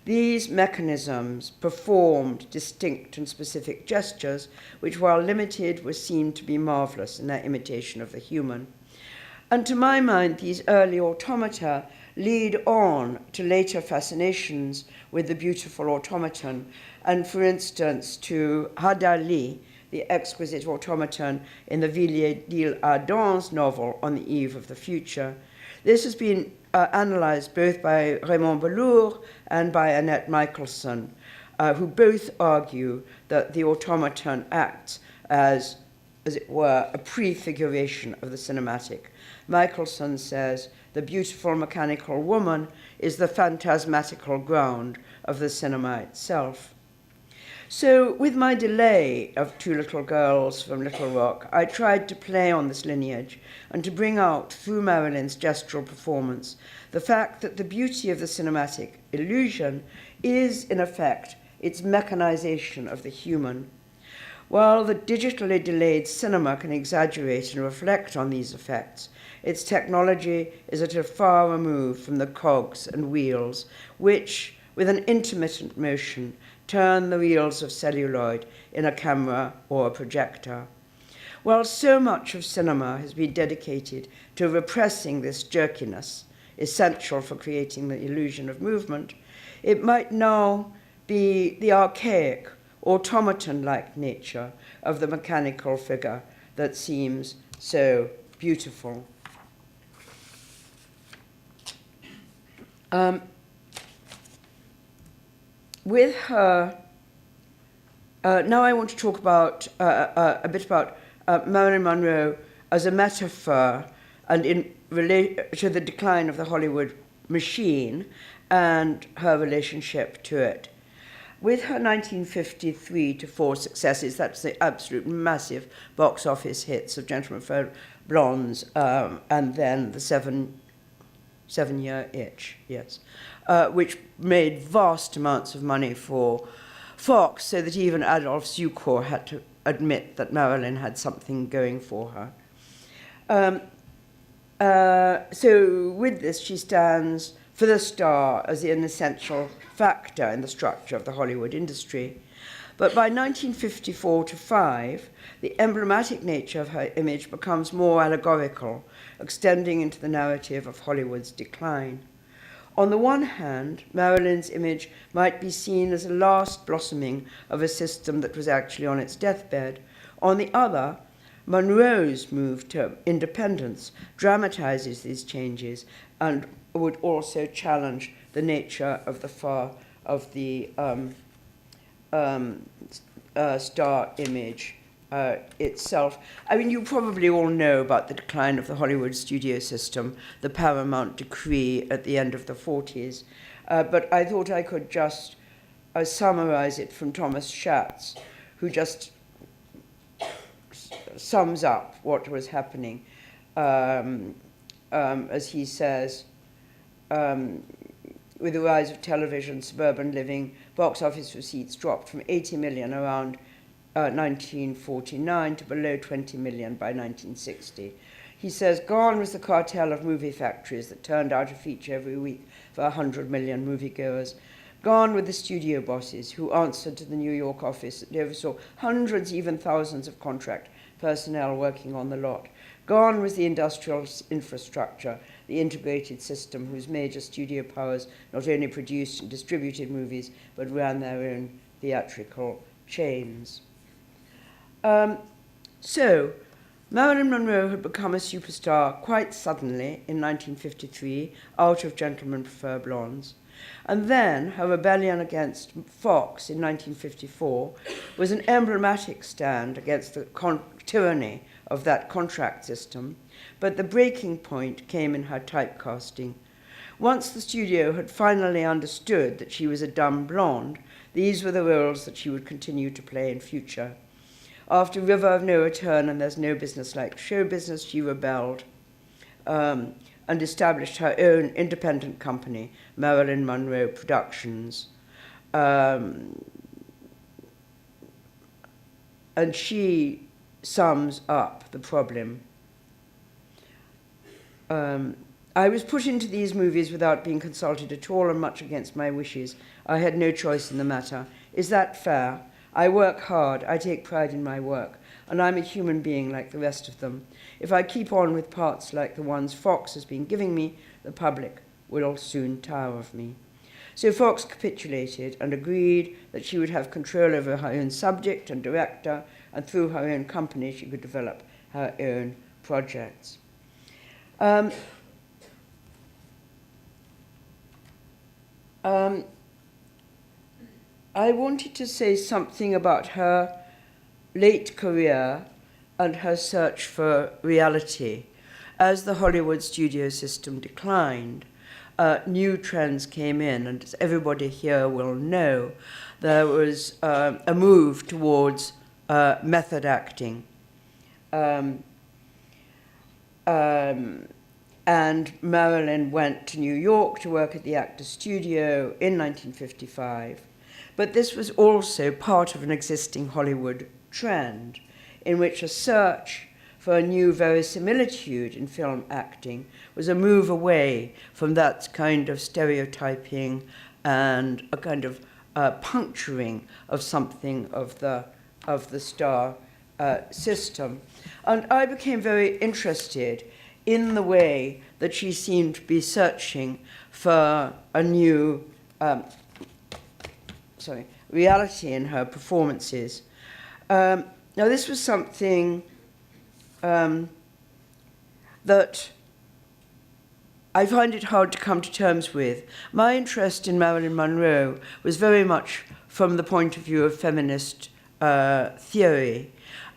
These mechanisms performed distinct and specific gestures, which, while limited, were seen to be marvelous in their imitation of the human. And to my mind, these early automata lead on to later fascinations with the beautiful automaton, and, for instance, to Hadali, the exquisite automaton in the Villiers d'Isle-Adam's novel On the Eve of the Future. This has been analysed both by Raymond Bellour and by Annette Michelson, who both argue that the automaton acts as it were, a prefiguration of the cinematic. Michelson says, the beautiful mechanical woman is the phantasmatical ground of the cinema itself. So with my delay of Two Little Girls from Little Rock, I tried to play on this lineage and to bring out, through Marilyn's gestural performance, the fact that the beauty of the cinematic illusion is, in effect, its mechanization of the human. While the digitally delayed cinema can exaggerate and reflect on these effects, its technology is at a far remove from the cogs and wheels, which, with an intermittent motion, turn the reels of celluloid in a camera or a projector. While so much of cinema has been dedicated to repressing this jerkiness, essential for creating the illusion of movement, it might now be the archaic, automaton-like nature of the mechanical figure that seems so beautiful. With her, now I want to talk about a bit about Marilyn Monroe as a metaphor and in relation to the decline of the Hollywood machine and her relationship to it. With her 1953 to 4 successes, that's the absolute massive box office hits of Gentlemen Prefer Blondes, and then the seven-year itch, yes, which made vast amounts of money for Fox, so that even Adolphe Zukor had to admit that Marilyn had something going for her. So with this, she stands for the star as an essential factor in the structure of the Hollywood industry. But by 1954 to 5, the emblematic nature of her image becomes more allegorical, extending into the narrative of Hollywood's decline. On the one hand, Marilyn's image might be seen as a last blossoming of a system that was actually on its deathbed. On the other, Monroe's move to independence dramatizes these changes and would also challenge the nature of the star image itself. I mean, you probably all know about the decline of the Hollywood studio system, the Paramount Decree at the end of the 40s, but I thought I could just summarize it from Thomas Schatz, who just sums up what was happening. As he says, with the rise of television, suburban living, box office receipts dropped from 80 million around 1949 to below 20 million by 1960. He says, gone was the cartel of movie factories that turned out a feature every week for 100 million moviegoers. Gone were the studio bosses who answered to the New York office that oversaw hundreds, even thousands of contract personnel working on the lot. Gone was the industrial infrastructure, the integrated system whose major studio powers not only produced and distributed movies, but ran their own theatrical chains. So, Marilyn Monroe had become a superstar quite suddenly in 1953, out of Gentlemen Prefer Blondes. And then her rebellion against Fox in 1954 was an emblematic stand against the tyranny of that contract system, but the breaking point came in her typecasting. Once the studio had finally understood that she was a dumb blonde, these were the roles that she would continue to play in future. After River of No Return and There's No Business Like Show Business, she rebelled and established her own independent company, Marilyn Monroe Productions. And she sums up the problem. I was put into these movies without being consulted at all and much against my wishes. I had no choice in the matter. Is that fair? I work hard, I take pride in my work, and I'm a human being like the rest of them. If I keep on with parts like the ones Fox has been giving me, the public will soon tire of me. So Fox capitulated and agreed that she would have control over her own subject and director, and through her own company she could develop her own projects. I wanted to say something about her late career and her search for reality. As the Hollywood studio system declined, new trends came in, and as everybody here will know, there was a move towards method acting. And Marilyn went to New York to work at the Actors Studio in 1955. But this was also part of an existing Hollywood trend in which a search for a new verisimilitude in film acting was a move away from that kind of stereotyping and a kind of puncturing of something of the star system. And I became very interested in the way that she seemed to be searching for a new reality in her performances. Now, this was something that I find it hard to come to terms with. My interest in Marilyn Monroe was very much from the point of view of feminist theory,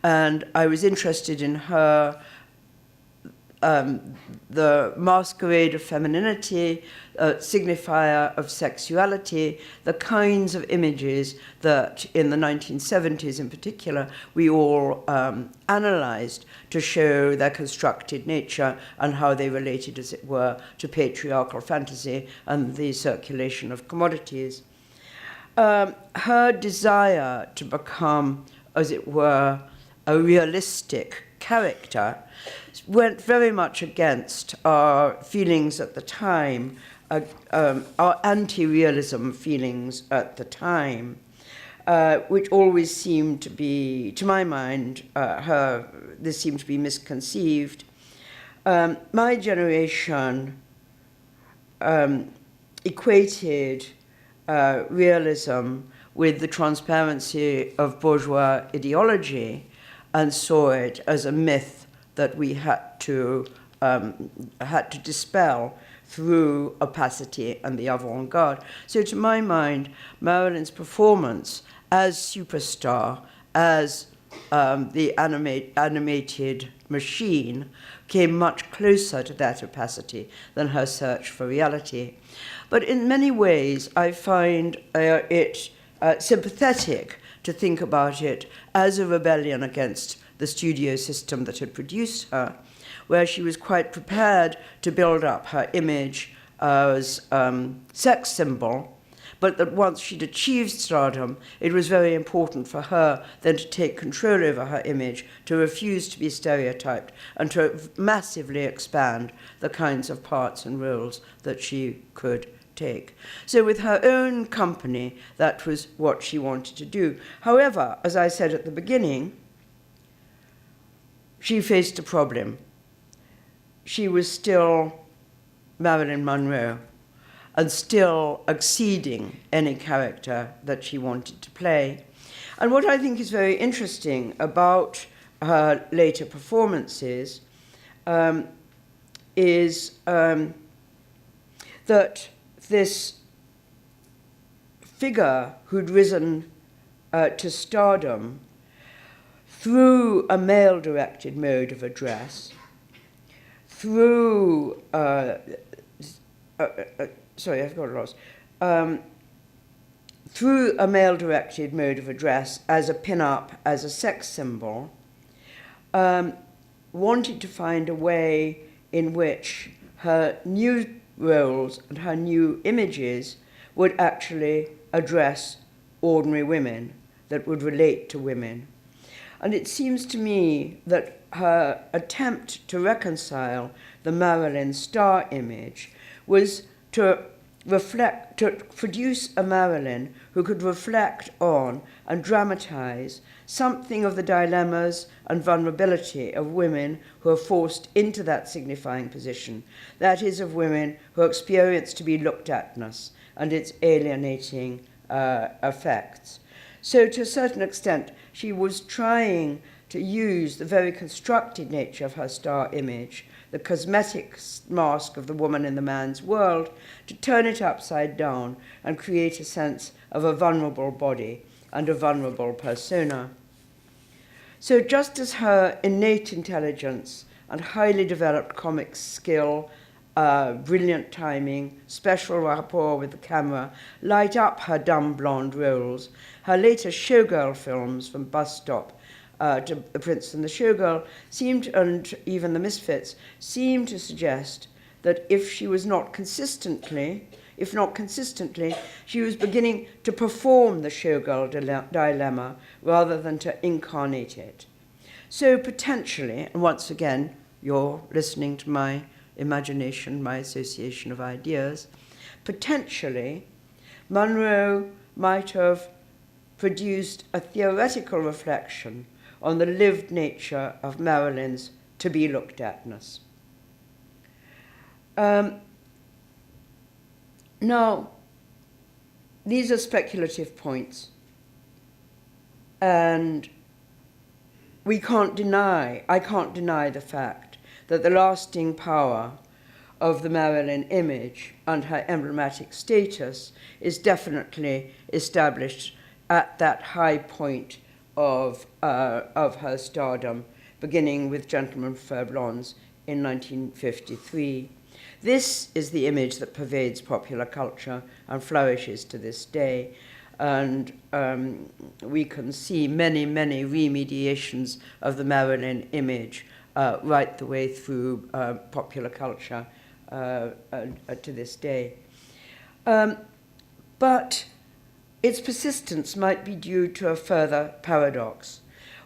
and I was interested in her, the masquerade of femininity, signifier of sexuality, the kinds of images that in the 1970s in particular we all analyzed to show their constructed nature and how they related, as it were, to patriarchal fantasy and the circulation of commodities. Her desire to become, as it were, a realistic character went very much against our feelings at the time, our anti-realism feelings at the time, which always seemed to be, to my mind, this seemed to be misconceived. My generation equated realism with the transparency of bourgeois ideology and saw it as a myth that we had to dispel through opacity and the avant-garde. So to my mind, Marilyn's performance as superstar, as the animated machine, came much closer to that opacity than her search for reality. But in many ways, I find it sympathetic to think about it as a rebellion against the studio system that had produced her, where she was quite prepared to build up her image as sex symbol, but that once she'd achieved stardom, it was very important for her then to take control over her image, to refuse to be stereotyped, and to massively expand the kinds of parts and roles that she could take. So with her own company, that was what she wanted to do. However, as I said at the beginning, she faced a problem. She was still Marilyn Monroe and still exceeding any character that she wanted to play. And what I think is very interesting about her later performances is that this figure who'd risen to stardom through a male-directed mode of address, through, through a male-directed mode of address as a pin-up, as a sex symbol, wanted to find a way in which her new roles and her new images would actually address ordinary women, that would relate to women. And it seems to me that her attempt to reconcile the Marilyn star image was to produce a Marilyn who could reflect on and dramatize something of the dilemmas and vulnerability of women who are forced into that signifying position, that is, of women who experience to be looked atness and its alienating effects. So to a certain extent, she was trying to use the very constructed nature of her star image, the cosmetic mask of the woman in the man's world, to turn it upside down and create a sense of a vulnerable body and a vulnerable persona. So just as her innate intelligence and highly developed comic skill, brilliant timing, special rapport with the camera light up her dumb blonde roles, her later showgirl films, from Bus Stop to The Prince and the Showgirl, and even The Misfits, seemed to suggest that if she was not consistently, she was beginning to perform the showgirl dilemma rather than to incarnate it. So potentially, and once again, you're listening to my imagination, my association of ideas, potentially, Monroe might have produced a theoretical reflection on the lived nature of Marilyn's to-be-looked-atness. Now, these are speculative points, and I can't deny the fact that the lasting power of the Marilyn image and her emblematic status is definitely established at that high point of her stardom, beginning with Gentlemen Prefer Blondes in 1953. This is the image that pervades popular culture and flourishes to this day. And we can see many, many remediations of the Marilyn image right the way through popular culture to this day. But its persistence might be due to a further paradox.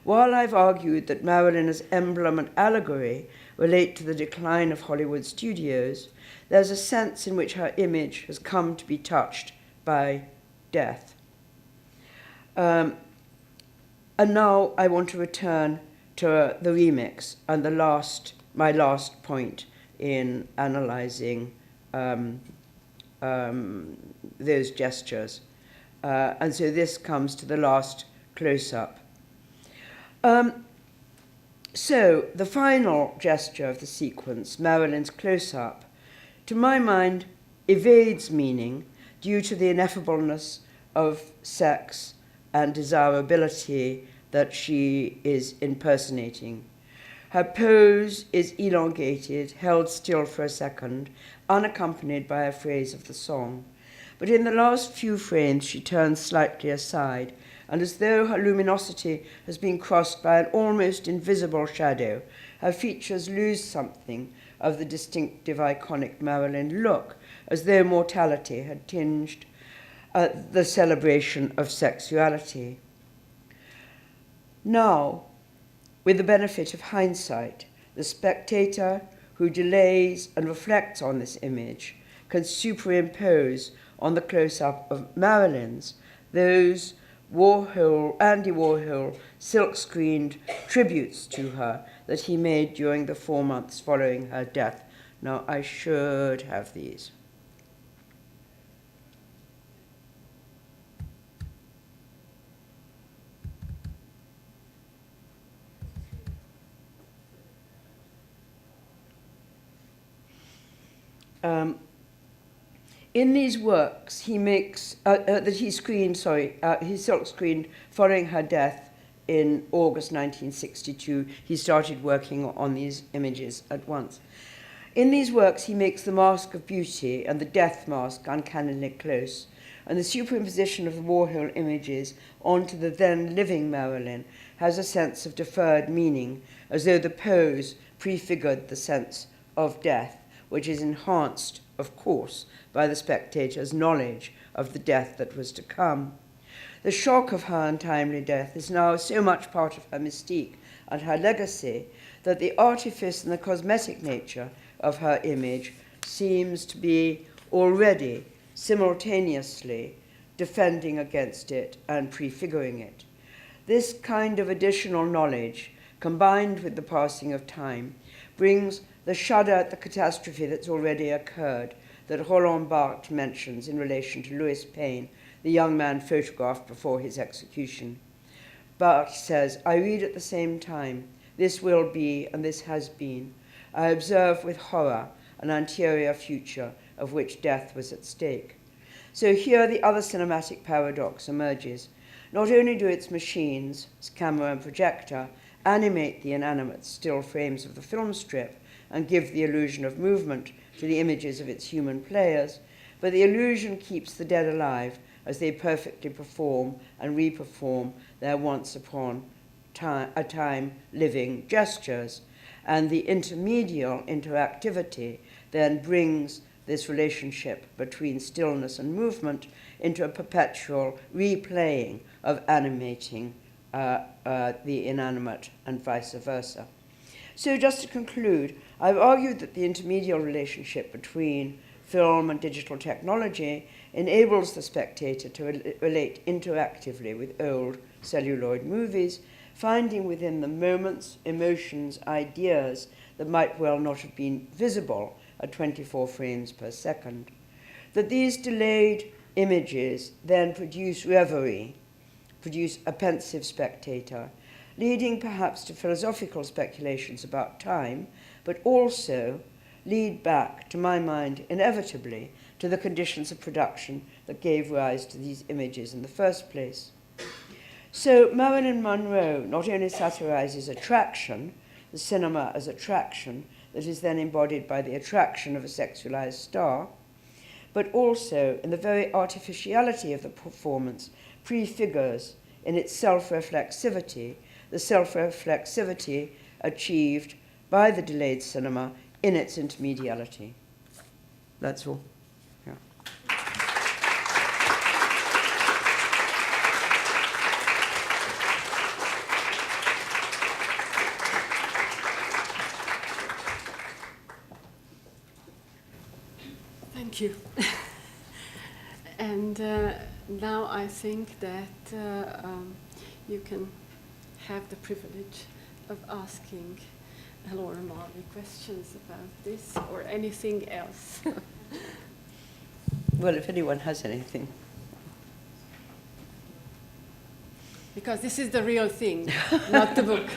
While I've argued that Marilyn as emblem and allegory relate to the decline of Hollywood studios, there's a sense in which her image has come to be touched by death. And now I want to return to the remix and my last point in analyzing those gestures. And so this comes to the last close-up. So the final gesture of the sequence, Marilyn's close-up, to my mind, evades meaning due to the ineffableness of sex and desirability that she is impersonating. Her pose is elongated, held still for a second, unaccompanied by a phrase of the song. But in the last few frames, she turns slightly aside, and as though her luminosity has been crossed by an almost invisible shadow, her features lose something of the distinctive iconic Marilyn look, as though mortality had tinged the celebration of sexuality. Now, with the benefit of hindsight, the spectator who delays and reflects on this image can superimpose on the close-up of Marilyn's those Andy Warhol silk-screened tributes to her that he made during the 4 months following her death. Now, I should have these. In these works, he makes, he silk-screened following her death in August 1962. He started working on these images at once. In these works, he makes the mask of beauty and the death mask uncannily close, and the superimposition of the Warhol images onto the then living Marilyn has a sense of deferred meaning, as though the pose prefigured the sense of death, which is enhanced, of course, by the spectator's knowledge of the death that was to come. The shock of her untimely death is now so much part of her mystique and her legacy that the artifice and the cosmetic nature of her image seems to be already simultaneously defending against it and prefiguring it. This kind of additional knowledge, combined with the passing of time, brings the shudder at the catastrophe that's already occurred that Roland Barthes mentions in relation to Louis Payne, the young man photographed before his execution. Barthes says, I read at the same time, this will be and this has been. I observe with horror an anterior future of which death was at stake. So here the other cinematic paradox emerges. Not only do its machines, its camera and projector, animate the inanimate still frames of the film strip and give the illusion of movement to the images of its human players, but the illusion keeps the dead alive as they perfectly perform and reperform their once upon a time living gestures. And the intermedial interactivity then brings this relationship between stillness and movement into a perpetual replaying of animating the inanimate and vice versa. So just to conclude, I've argued that the intermedial relationship between film and digital technology enables the spectator to relate interactively with old celluloid movies, finding within them moments, emotions, ideas that might well not have been visible at 24 frames per second. That these delayed images then produce reverie, produce a pensive spectator, leading perhaps to philosophical speculations about time, but also lead back, to my mind, inevitably, to the conditions of production that gave rise to these images in the first place. So Marilyn Monroe not only satirizes attraction, the cinema as attraction that is then embodied by the attraction of a sexualized star, but also in the very artificiality of the performance prefigures in its self-reflexivity, the self-reflexivity achieved by the delayed cinema in its intermediality. That's all. Yeah.
Thank you. And now I think that you can have the privilege of asking Laura Mulvey questions about this or anything else.
Well, if anyone has anything.
Because this is the real thing, not the book.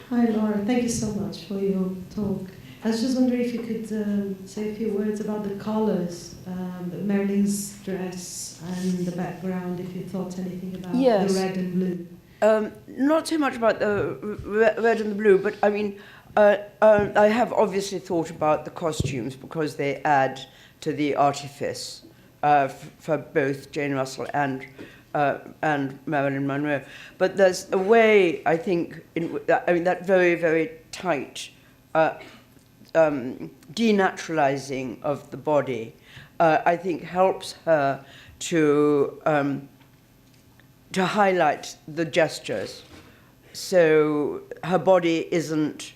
Hi Laura, thank you so much for your talk. I was just wondering if you could say a few words about the colors, Marilyn's dress and the background, if you thought anything about
Yes.
the red and blue.
Not so much about the red and the blue, but I mean, I have obviously thought about the costumes because they add to the artifice for both Jane Russell and Marilyn Monroe. But there's a way, I think, that very, very tight denaturalizing of the body, I think helps her to highlight the gestures. So her body isn't,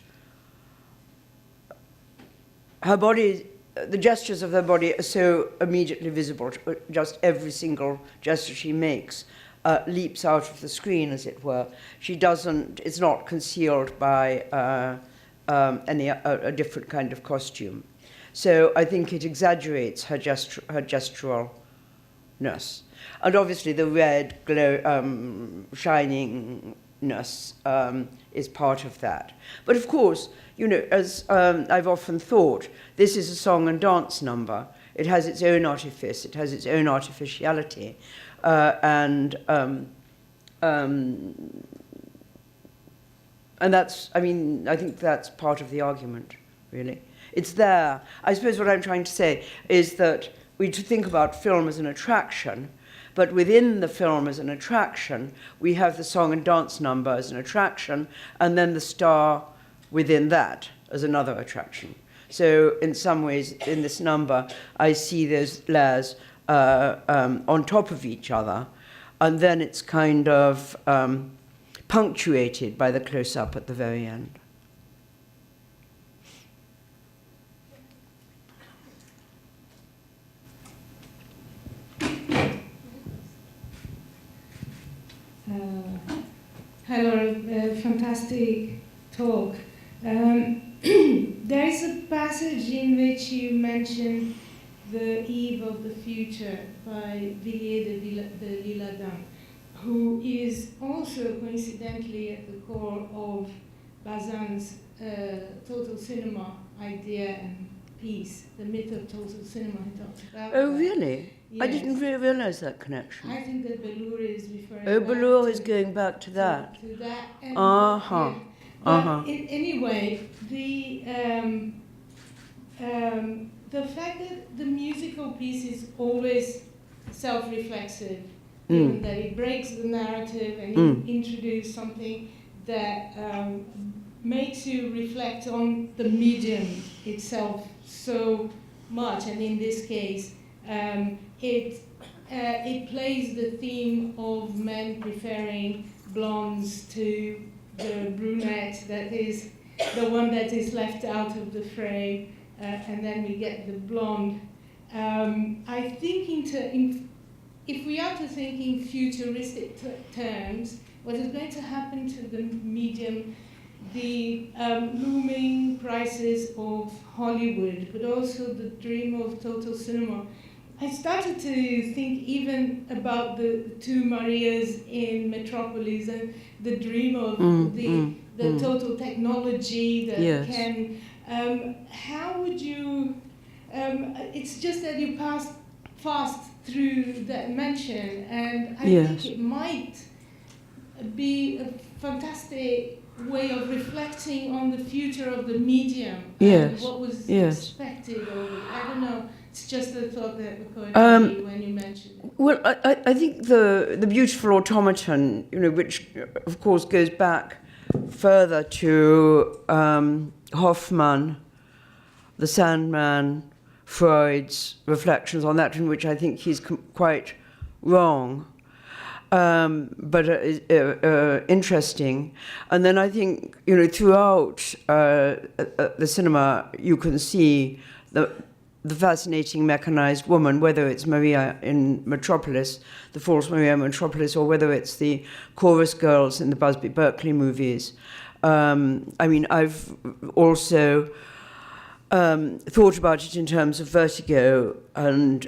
the gestures of her body are so immediately visible. Just every single gesture she makes leaps out of the screen, as it were. She doesn't, it's not concealed by a different kind of costume. So I think it exaggerates her gesturalness. And obviously the red shiningness is part of that. But of course, you know, as I've often thought, this is a song and dance number. It has its own artifice, it has its own artificiality. And that's, I mean, I think that's part of the argument, really. It's there. I suppose what I'm trying to say is that we think about film as an attraction, but within the film as an attraction, we have the song and dance number as an attraction, and then the star within that as another attraction. So in some ways, in this number, I see those layers on top of each other, and then it's kind of punctuated by the close-up at the very end.
Hello, fantastic talk. There is a passage in which you mention The Eve of the Future by Villiers de L'Isle-Adam, who is also coincidentally at the core of Bazin's total cinema idea and piece, the myth of total cinema he talks about.
Oh, really?
Yes.
I didn't realize that connection.
I think that Bellur is referring
Oh,
back
Bellur
to,
is going back to that.
To that. And,
Uh-huh.
yeah. But
Uh-huh.
Anyway, the fact that the musical piece is always self-reflexive, given that it breaks the narrative and introduces something that makes you reflect on the medium itself so much, and in this case, it plays the theme of men preferring blondes to the brunette, that is the one that is left out of the frame, and then we get the blonde. I think if we are to think in futuristic terms, what is going to happen to the medium, the looming crisis of Hollywood, but also the dream of total cinema, I started to think even about the two Marias in Metropolis and the dream of the total technology that can. How would you? It's just that you passed fast through that mention, and I think it might be a fantastic way of reflecting on the future of the medium and what was expected of it. I don't know. It's just a thought that occurred to me when you mentioned it.
Well, I think the beautiful automaton, which of course goes back further to Hoffmann, the Sandman, Freud's reflections on that, in which I think he's quite wrong, but interesting. And then I think, throughout the cinema, you can see the fascinating mechanized woman, whether it's Maria in Metropolis, the false Maria in Metropolis, or whether it's the chorus girls in the Busby Berkeley movies. I've also thought about it in terms of Vertigo and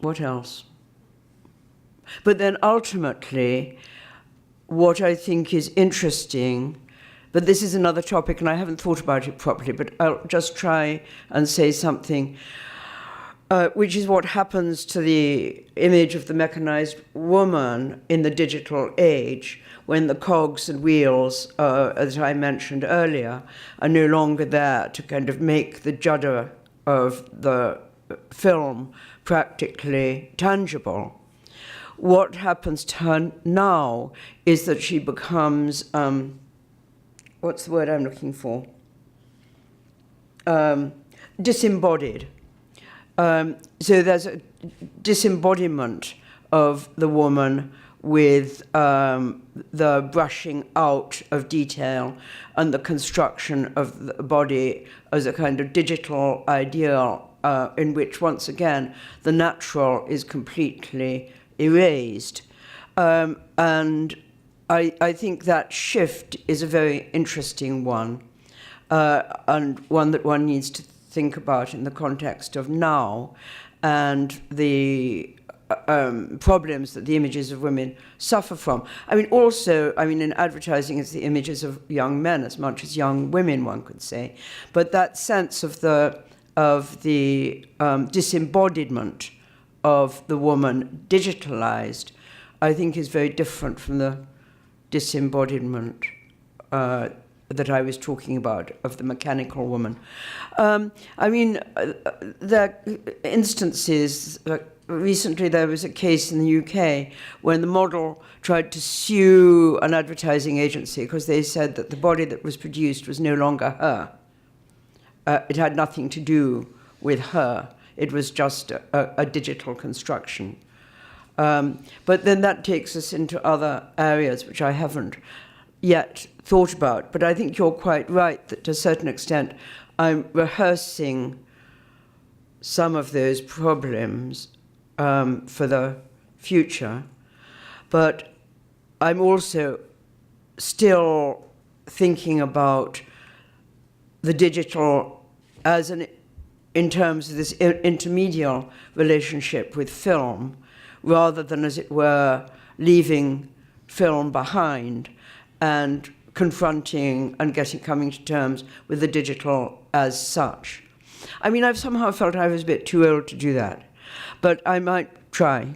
what else? But then ultimately, what I think is interesting, but this is another topic and I haven't thought about it properly, but I'll just try and say something, which is what happens to the image of the mechanized woman in the digital age when the cogs and wheels, as I mentioned earlier, are no longer there to kind of make the judder of the film practically tangible. What happens to her now is that she becomes, what's the word I'm looking for? Disembodied. So there's a disembodiment of the woman with the brushing out of detail and the construction of the body as a kind of digital ideal in which, once again, the natural is completely erased. And I think that shift is a very interesting one, and one that one needs to think about in the context of now and the problems that the images of women suffer from. In advertising, it's the images of young men as much as young women, one could say. But that sense of the disembodiment of the woman digitalized, I think, is very different from the disembodiment that I was talking about of the mechanical woman. There are instances. Recently, there was a case in the UK when the model tried to sue an advertising agency because they said that the body that was produced was no longer her. It had nothing to do with her. It was just a digital construction. But then that takes us into other areas which I haven't yet thought about. But I think you're quite right that to a certain extent I'm rehearsing some of those problems for the future. But I'm also still thinking about the digital as in terms of this intermedial relationship with film, rather than, as it were, leaving film behind and confronting and coming to terms with the digital as such. I've somehow felt I was a bit too old to do that, but I might try.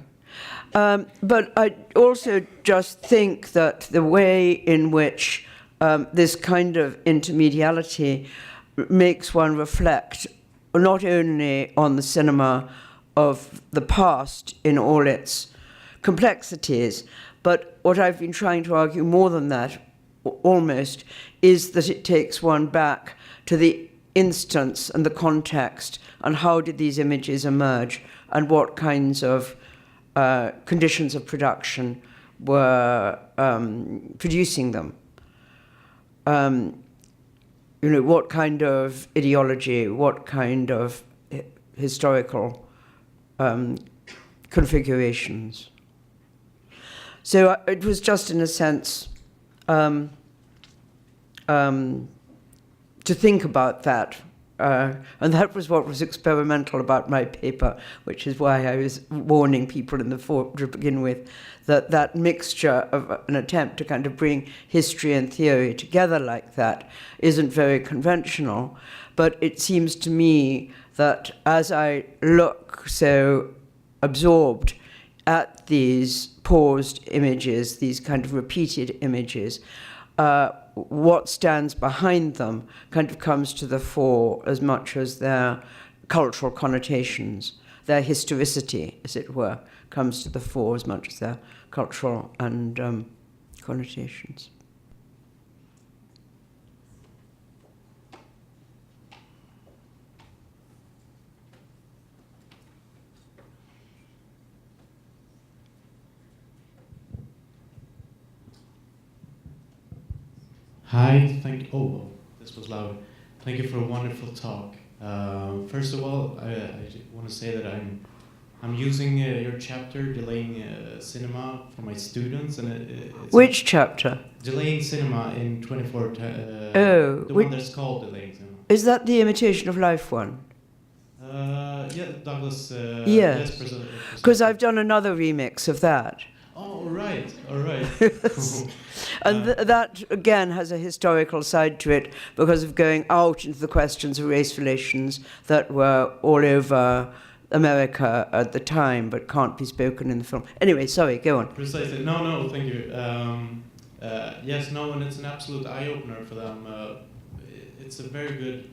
But I also just think that the way in which this kind of intermediality makes one reflect not only on the cinema of the past in all its complexities, but what I've been trying to argue more than that, almost, is that it takes one back to the instance and the context, and how did these images emerge, and what kinds of conditions of production were producing them. What kind of ideology, what kind of historical configurations. So it was just, in a sense, to think about that and that was what was experimental about my paper, which is why I was warning people in the fore to begin with, that mixture of an attempt to kind of bring history and theory together like that isn't very conventional. But it seems to me that as I look so absorbed at these paused images, these kind of repeated images, what stands behind them kind of comes to the fore as much as their cultural connotations, their historicity, as it were, comes to the fore as much as their cultural and connotations.
Hi, thank you. Oh, this was loud. Thank you for a wonderful talk. First of all, I want to say that I'm using your chapter, Delaying Cinema, for my students. And it's
Which chapter?
Delaying Cinema in 24.
The
one that's called Delaying Cinema.
Is that the Imitation of Life one?
Yeah, Douglas.
Yes, because I've done another remix of that.
Oh, all right.
And that, again, has a historical side to it because of going out into the questions of race relations that were all over America at the time, but can't be spoken in the film. Anyway, sorry, go on.
Precisely. No, thank you. Yes, no, and it's an absolute eye-opener for them. It's a very good,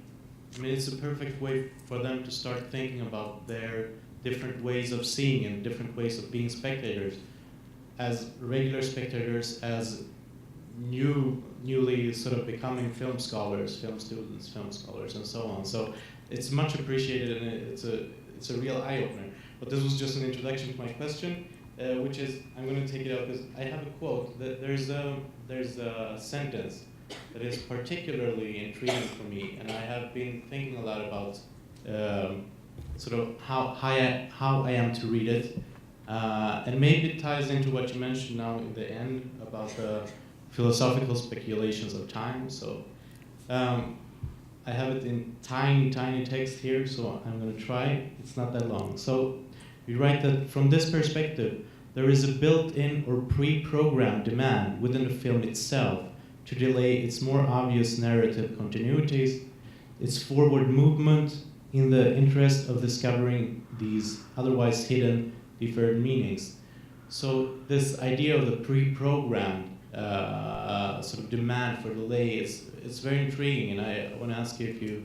it's a perfect way for them to start thinking about their different ways of seeing and different ways of being spectators. As regular spectators, as newly sort of becoming film scholars, film students, film scholars, and so on. So it's much appreciated, and it's a real eye-opener. But this was just an introduction to my question, which is, I'm going to take it out because I have a quote. That there's a sentence that is particularly intriguing for me, and I have been thinking a lot about sort of how I am to read it. And maybe it ties into what you mentioned now in the end about the philosophical speculations of time. So I have it in tiny text here, so I'm going to try. It's not that long. So we write that from this perspective, there is a built-in or pre-programmed demand within the film itself to delay its more obvious narrative continuities, its forward movement in the interest of discovering these otherwise hidden deferred meanings. So this idea of the pre-programmed sort of demand for delay it's very intriguing, and I want to ask you if you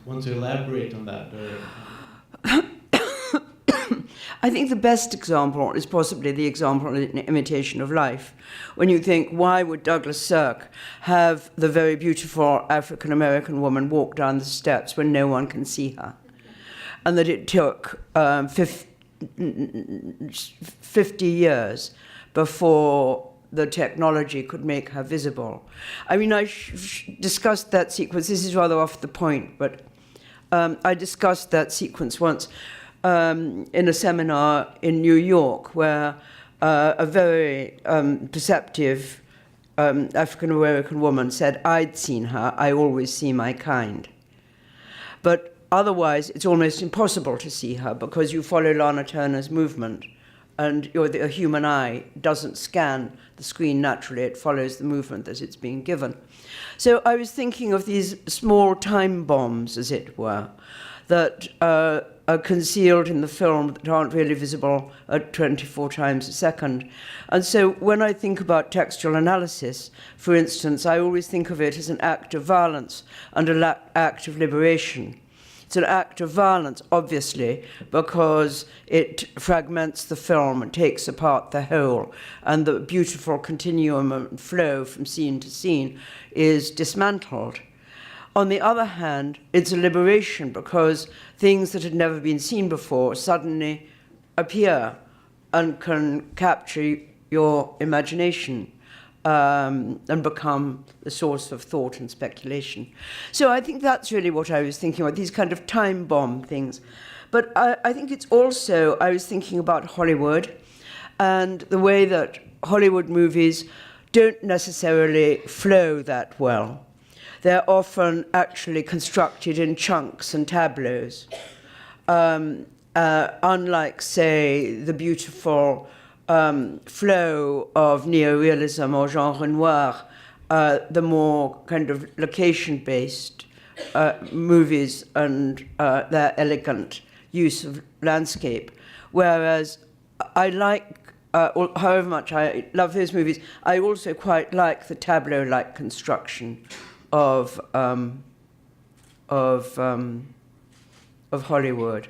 want to elaborate on that.
I think the best example is possibly the example in Imitation of Life. When you think, why would Douglas Sirk have the very beautiful African-American woman walk down the steps when no one can see her? And that it took 50 years before the technology could make her visible. I mean, I discussed that sequence. This is rather off the point, but I discussed that sequence once in a seminar in New York where a very perceptive African-American woman said, I'd seen her, I always see my kind. But otherwise, it's almost impossible to see her because you follow Lana Turner's movement and the human eye doesn't scan the screen naturally, it follows the movement that it's being given. So I was thinking of these small time bombs, as it were, that are concealed in the film that aren't really visible at 24 times a second. And so when I think about textual analysis, for instance, I always think of it as an act of violence and an act of liberation. It's an act of violence, obviously, because it fragments the film and takes apart the whole, and the beautiful continuum and flow from scene to scene is dismantled. On the other hand, it's a liberation because things that had never been seen before suddenly appear and can capture your imagination. And become the source of thought and speculation. So I think that's really what I was thinking about, these kind of time bomb things. But I think it's also, I was thinking about Hollywood and the way that Hollywood movies don't necessarily flow that well. they're often actually constructed in chunks and tableaus. Unlike, say, the beautiful flow of neorealism or genre noir, the more kind of location-based movies and their elegant use of landscape. Whereas I like, however much I love those movies, I also quite like the tableau-like construction of Hollywood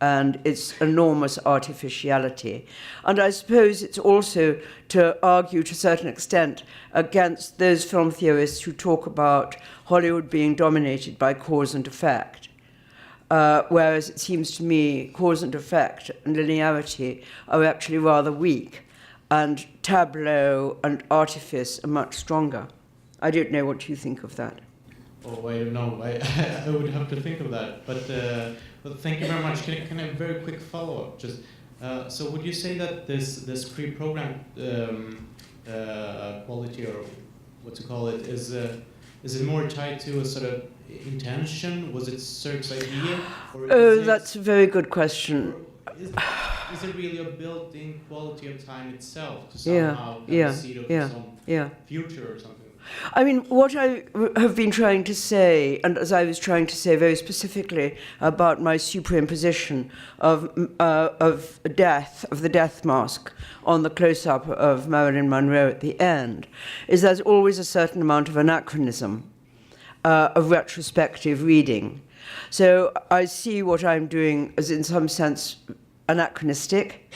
and its enormous artificiality. And I suppose it's also to argue to a certain extent against those film theorists who talk about Hollywood being dominated by cause and effect. Whereas it seems to me cause and effect and linearity are actually rather weak, and tableau and artifice are much stronger. I don't know what you think of that.
Oh, I don't know. I would have to think of that. But thank you very much. Can I have a very quick follow-up? Just so would you say that this pre-programmed quality, or what to call it, is it more tied to a sort of intention? Was it Cirque's idea? Or
That's a very good question.
Is it really a built-in quality of time itself to somehow have a seed of some future or something?
I mean, what I have been trying to say, and as I was trying to say very specifically about my superimposition of death, of the death mask on the close-up of Marilyn Monroe at the end, is there's always a certain amount of anachronism, of retrospective reading. So I see what I'm doing as, in some sense, anachronistic.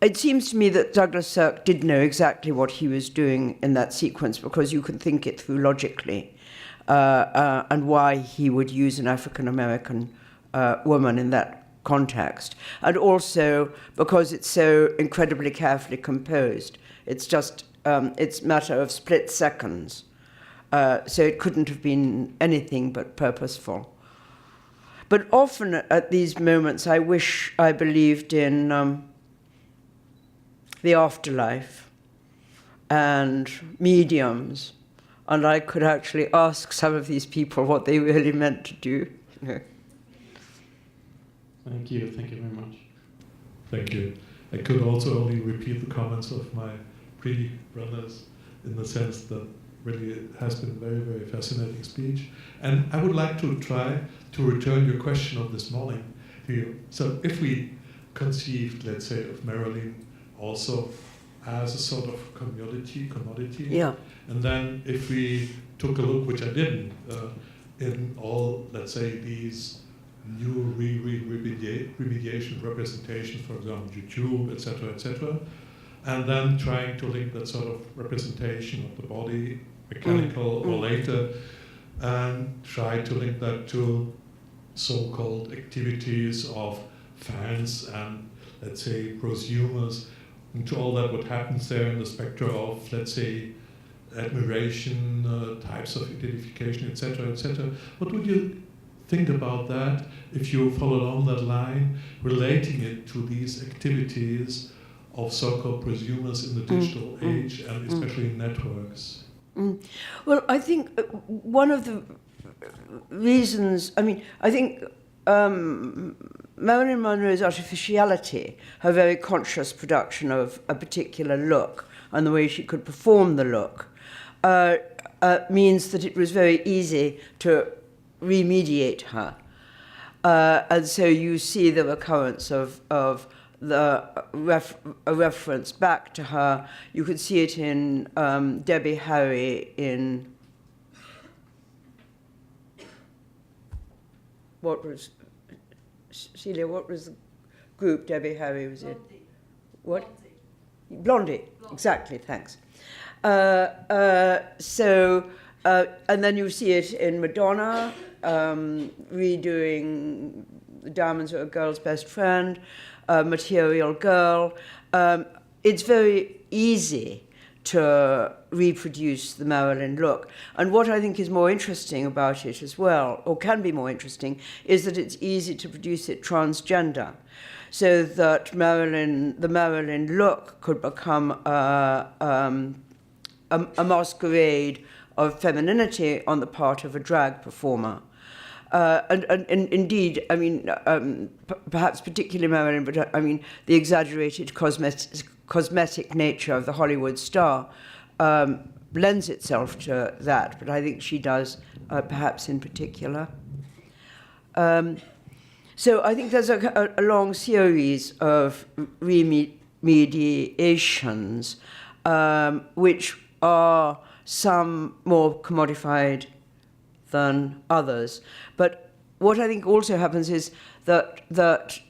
It seems to me that Douglas Sirk did know exactly what he was doing in that sequence, because you can think it through logically, and why he would use an African-American woman in that context. And also because it's so incredibly carefully composed. It's just, it's a matter of split seconds. So it couldn't have been anything but purposeful. But often at these moments, I wish I believed in the afterlife and mediums, and I could actually ask some of these people what they really meant to do.
Thank you very much.
Thank you. I could also only repeat the comments of my pre-brothers in the sense that really it has been a very, very fascinating speech. And I would like to try to return your question of this morning to you. So if we conceived, let's say, of Marilyn also as a sort of commodity,
Yeah.
and then if we took a look, which I didn't, in all, let's say, these new remediation representations, for example, YouTube, etc., and then trying to link that sort of representation of the body, mechanical or later, and try to link that to so-called activities of fans and, let's say, prosumers, and to all that what happens there in the spectra of, let's say, admiration, types of identification, etc., etc. What would you think about that if you follow along that line, relating it to these activities of so-called prosumers in the digital age, and especially in networks?
Well, I think one of the reasons, I think Marilyn Monroe's artificiality, her very conscious production of a particular look and the way she could perform the look, means that it was very easy to remediate her. And so you see the recurrence of a reference back to her. You could see it in Debbie Harry in Celia, what was the group Debbie Harry was in? What? Blondie. Exactly, thanks. And then you see it in Madonna, redoing The Diamonds Are a Girl's Best Friend, Material Girl. It's very easy to reproduce the Marilyn look. And what I think is more interesting about it as well, or can be more interesting, is that it's easy to produce it transgender, so that the Marilyn look could become a masquerade of femininity on the part of a drag performer. And indeed, I mean, perhaps particularly Marilyn, but I mean, the exaggerated cosmetic nature of the Hollywood star lends itself to that, but I think she does perhaps in particular. So I think there's a long series of remediations, which are some more commodified than others. But what I think also happens is that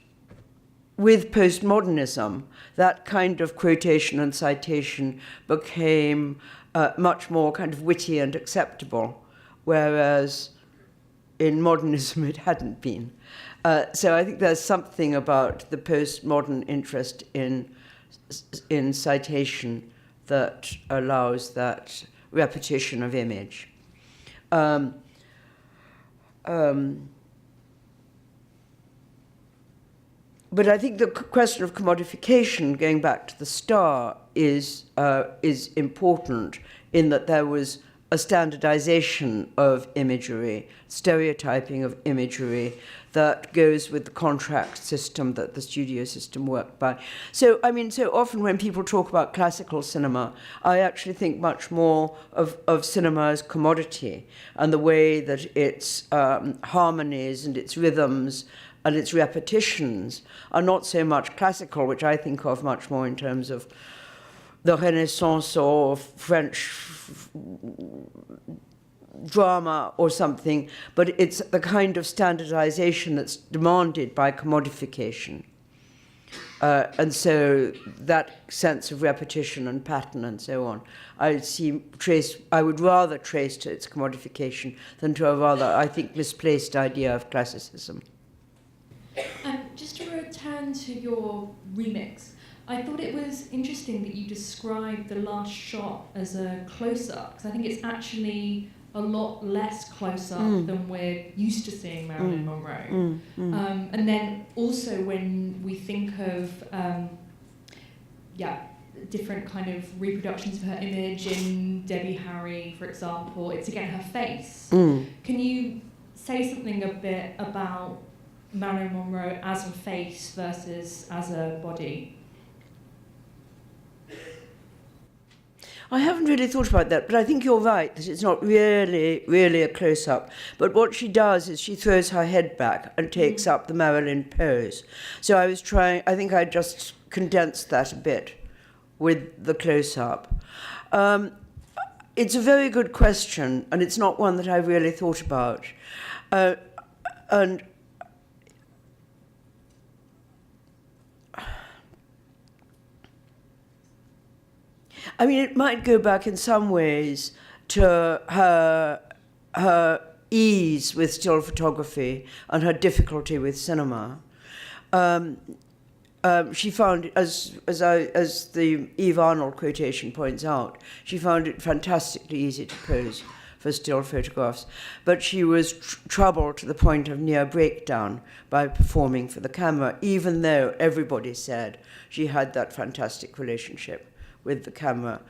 with postmodernism, that kind of quotation and citation became much more kind of witty and acceptable, whereas in modernism it hadn't been. So I think there's something about the postmodern interest in citation that allows that repetition of image. But I think the question of commodification, going back to the star, is important in that there was a standardization of imagery, stereotyping of imagery that goes with the contract system that the studio system worked by. So, I mean, so often when people talk about classical cinema, I actually think much more of cinema as commodity and the way that its harmonies and its rhythms and its repetitions are not so much classical, which I think of much more in terms of the Renaissance or French drama or something, but it's the kind of standardization that's demanded by commodification. And so that sense of repetition and pattern and so on, I would rather trace to its commodification than to a rather, I think, misplaced idea of classicism.
Just to return to your remix, I thought it was interesting that you described the last shot as a close-up, because I think it's actually a lot less close-up than we're used to seeing Marilyn Monroe. And then also when we think of different kind of reproductions of her image in Debbie Harry, for example, it's again her face. Can you say something a bit about Marilyn Monroe as a face versus as a body?
I haven't really thought about that, but I think you're right that it's not really a close-up. But what she does is she throws her head back and takes up the Marilyn pose. So I think I just condensed that a bit with the close-up. It's a very good question, and it's not one that I've really thought about. And I mean, it might go back in some ways to her ease with still photography and her difficulty with cinema. She found, as the Eve Arnold quotation points out, she found it fantastically easy to pose for still photographs, but she was troubled to the point of near breakdown by performing for the camera, even though everybody said she had that fantastic relationship with the camera.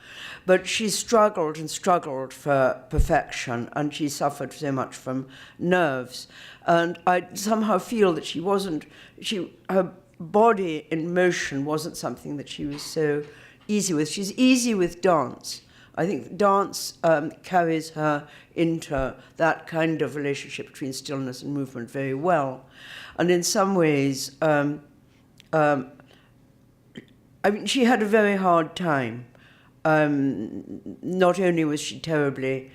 But she struggled and struggled for perfection, and she suffered so much from nerves. And I somehow feel that her body in motion wasn't something that she was so easy with. She's easy with dance. I think dance carries her into that kind of relationship between stillness and movement very well. And in some ways, I mean, she had a very hard time. Not only was she terribly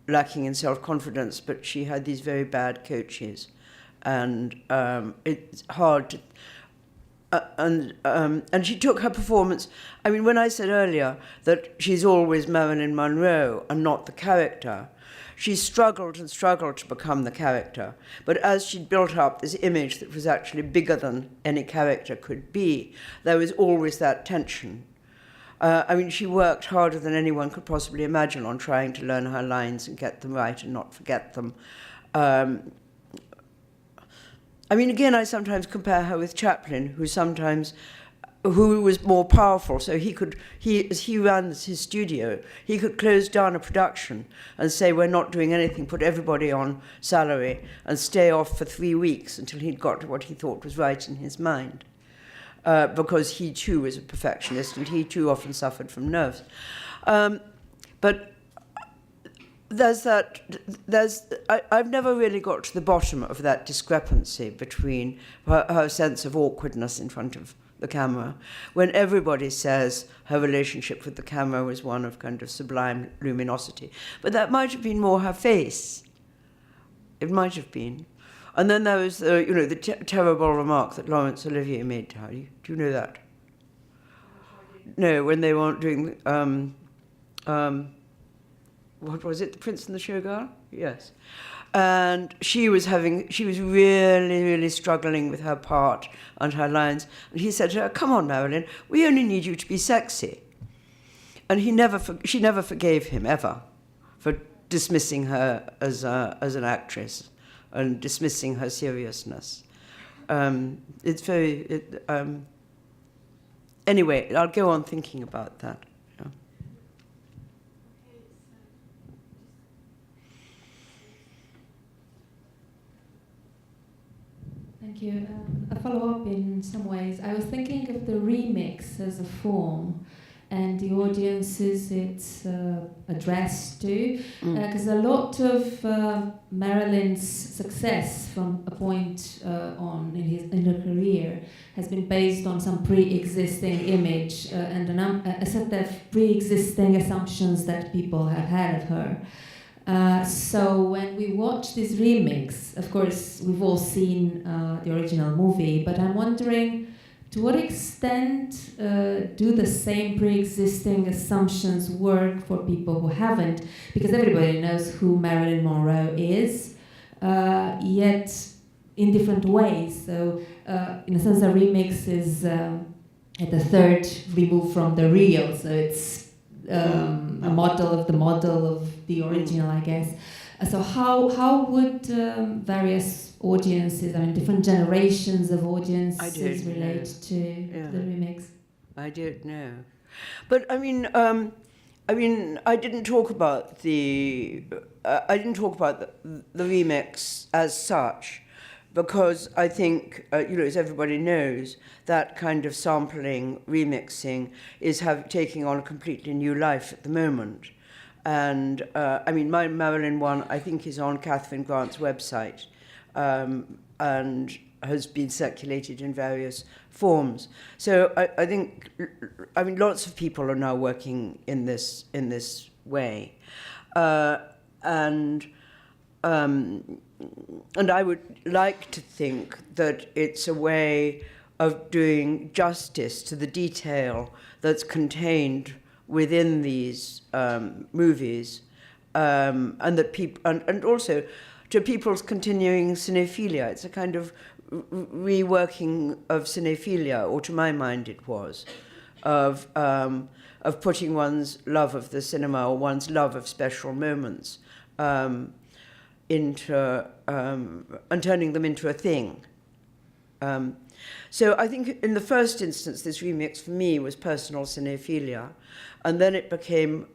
lacking in self-confidence, but she had these very bad coaches. And it's hard to... and she took her performance... I mean, when I said earlier that she's always Marilyn Monroe and not the character, she struggled and struggled to become the character. But as she'd built up this image that was actually bigger than any character could be, there was always that tension. I mean, she worked harder than anyone could possibly imagine on trying to learn her lines and get them right and not forget them. I mean, again, I sometimes compare her with Chaplin, who sometimes who was more powerful, so as he ran his studio, he could close down a production and say, we're not doing anything, put everybody on salary and stay off for 3 weeks until he'd got to what he thought was right in his mind. Because he too was a perfectionist and he too often suffered from nerves. But I've never really got to the bottom of that discrepancy between her sense of awkwardness in front of the camera, when everybody says her relationship with the camera was one of kind of sublime luminosity. But that might have been more her face. It might have been. And then there was the terrible remark that Laurence Olivier made to her. Do you know that? No, when they weren't doing, what was it, The Prince and the Showgirl? Yes. And she was really, really struggling with her part and her lines. And he said to her, come on, Marilyn, we only need you to be sexy. And she never forgave him, ever, for dismissing her as an actress and dismissing her seriousness. Anyway, I'll go on thinking about that. Yeah.
Thank you. A follow-up in some ways. I was thinking of the remix as a form and the audiences it's addressed to, because a lot of Marilyn's success from a point on in her career has been based on some pre-existing image and a set of pre-existing assumptions that people have had of her. So when we watch this remix, of course, we've all seen the original movie, but I'm wondering, to what extent do the same pre-existing assumptions work for people who haven't? Because everybody knows who Marilyn Monroe is, yet in different ways. So in a sense, the remix is at the third remove from the real, so it's a model of the model of the original, I guess. So how would various audiences, I mean, different generations of audiences relate to the remix?
I don't know, but I mean, I didn't talk about the remix as such, because I think, as everybody knows, that kind of sampling, remixing is taking on a completely new life at the moment. And my Marilyn one, I think, is on Catherine Grant's website, and has been circulated in various forms. So I think, lots of people are now working in this way, and I would like to think that it's a way of doing justice to the detail that's contained within these movies, and that and also to people's continuing cinephilia. It's a kind of reworking of cinephilia, or to my mind it was, of putting one's love of the cinema or one's love of special moments into and turning them into a thing. So I think in the first instance, this remix for me was personal cinephilia, and then it became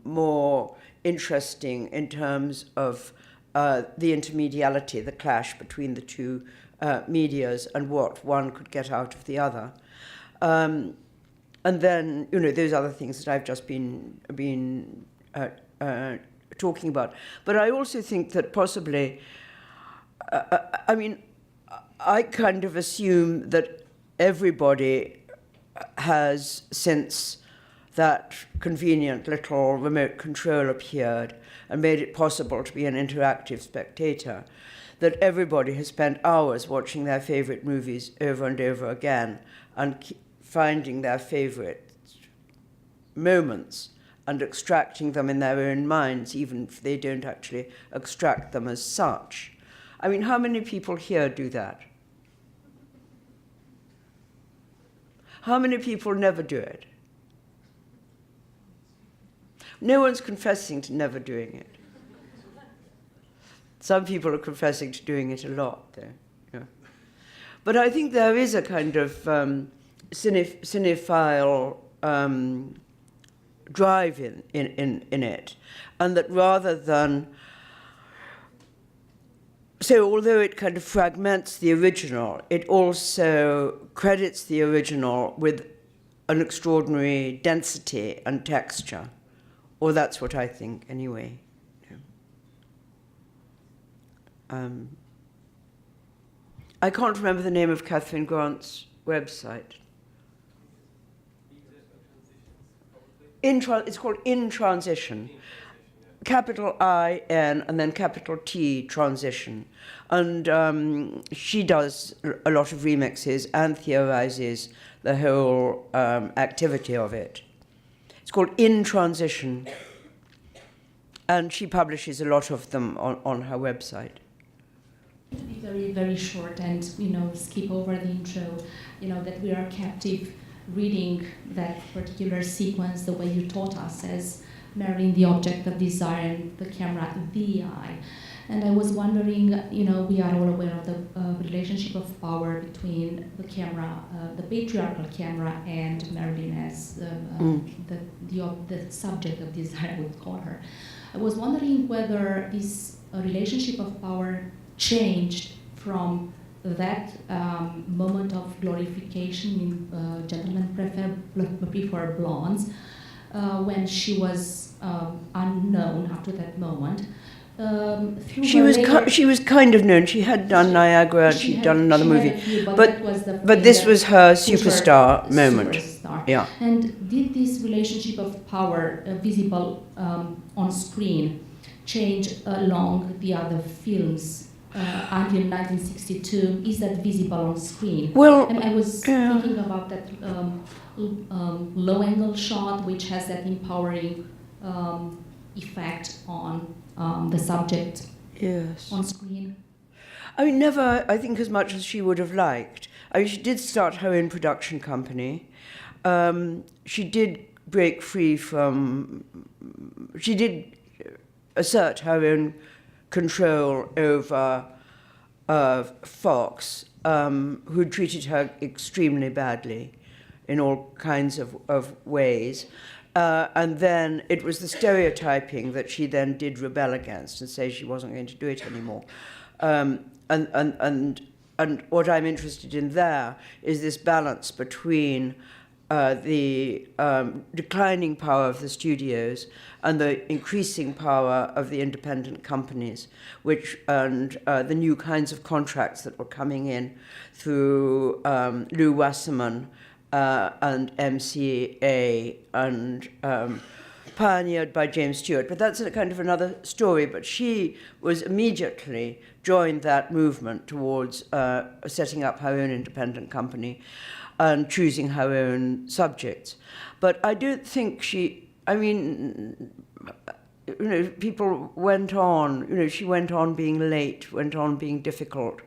more interesting in terms of the intermediality, the clash between the two medias and what one could get out of the other. And then, those other things that I've just been talking about. But I also think that possibly, I kind of assume that everybody has, since that convenient little remote control appeared and made it possible to be an interactive spectator, that everybody has spent hours watching their favorite movies over and over again and finding their favorite moments and extracting them in their own minds, even if they don't actually extract them as such. How many people here do that? How many people never do it? No one's confessing to never doing it. Some people are confessing to doing it a lot, though. Yeah. But I think there is a kind of cinephile drive in it, and that rather than, so although it kind of fragments the original, it also credits the original with an extraordinary density and texture, or that's what I think anyway. I can't remember the name of Catherine Grant's website. It's called In Transition. Capital I-N and then capital T, Transition. And she does a lot of remixes and theorizes the whole activity of it. It's called In Transition. And she publishes a lot of them on her website.
To be very, very short and, skip over the intro, that we are captive reading that particular sequence the way you taught us as Marilyn, the object of desire, and the camera, the eye. And I was wondering, we are all aware of the relationship of power between the camera, the patriarchal camera, and Marilyn as the subject of desire, I would call her. I was wondering whether this relationship of power changed from that moment of glorification in Gentlemen Prefer Blondes, when she was unknown up to that moment. She was kind of known. She had done Niagara, she'd done another movie, but this was her superstar moment. Yeah. And did this relationship of power visible on screen change along the other films until 1962? Is that visible on screen? Well, and I was thinking about that low-angle shot, which has that empowering effect on the subject on screen. I mean, never, I think, as much as she would have liked. I mean, she did start her own production company. She did break free from, she did assert her own control over Fox, who treated her extremely badly in all kinds of ways. And then it was the stereotyping that she then did rebel against and say she wasn't going to do it anymore. And what I'm interested in there is this balance between the declining power of the studios and the increasing power of the independent companies, and the new kinds of contracts that were coming in through Lou Wasserman and MCA and pioneered by James Stewart. But that's a kind of another story. But she was immediately joined that movement towards setting up her own independent company and choosing her own subjects. But I don't think people went on, she went on being late, went on being difficult.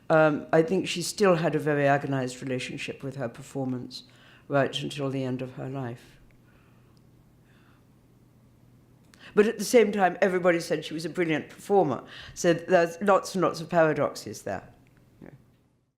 I think she still had a very agonized relationship with her performance right until the end of her life. But at the same time, everybody said she was a brilliant performer. So there's lots and lots of paradoxes there.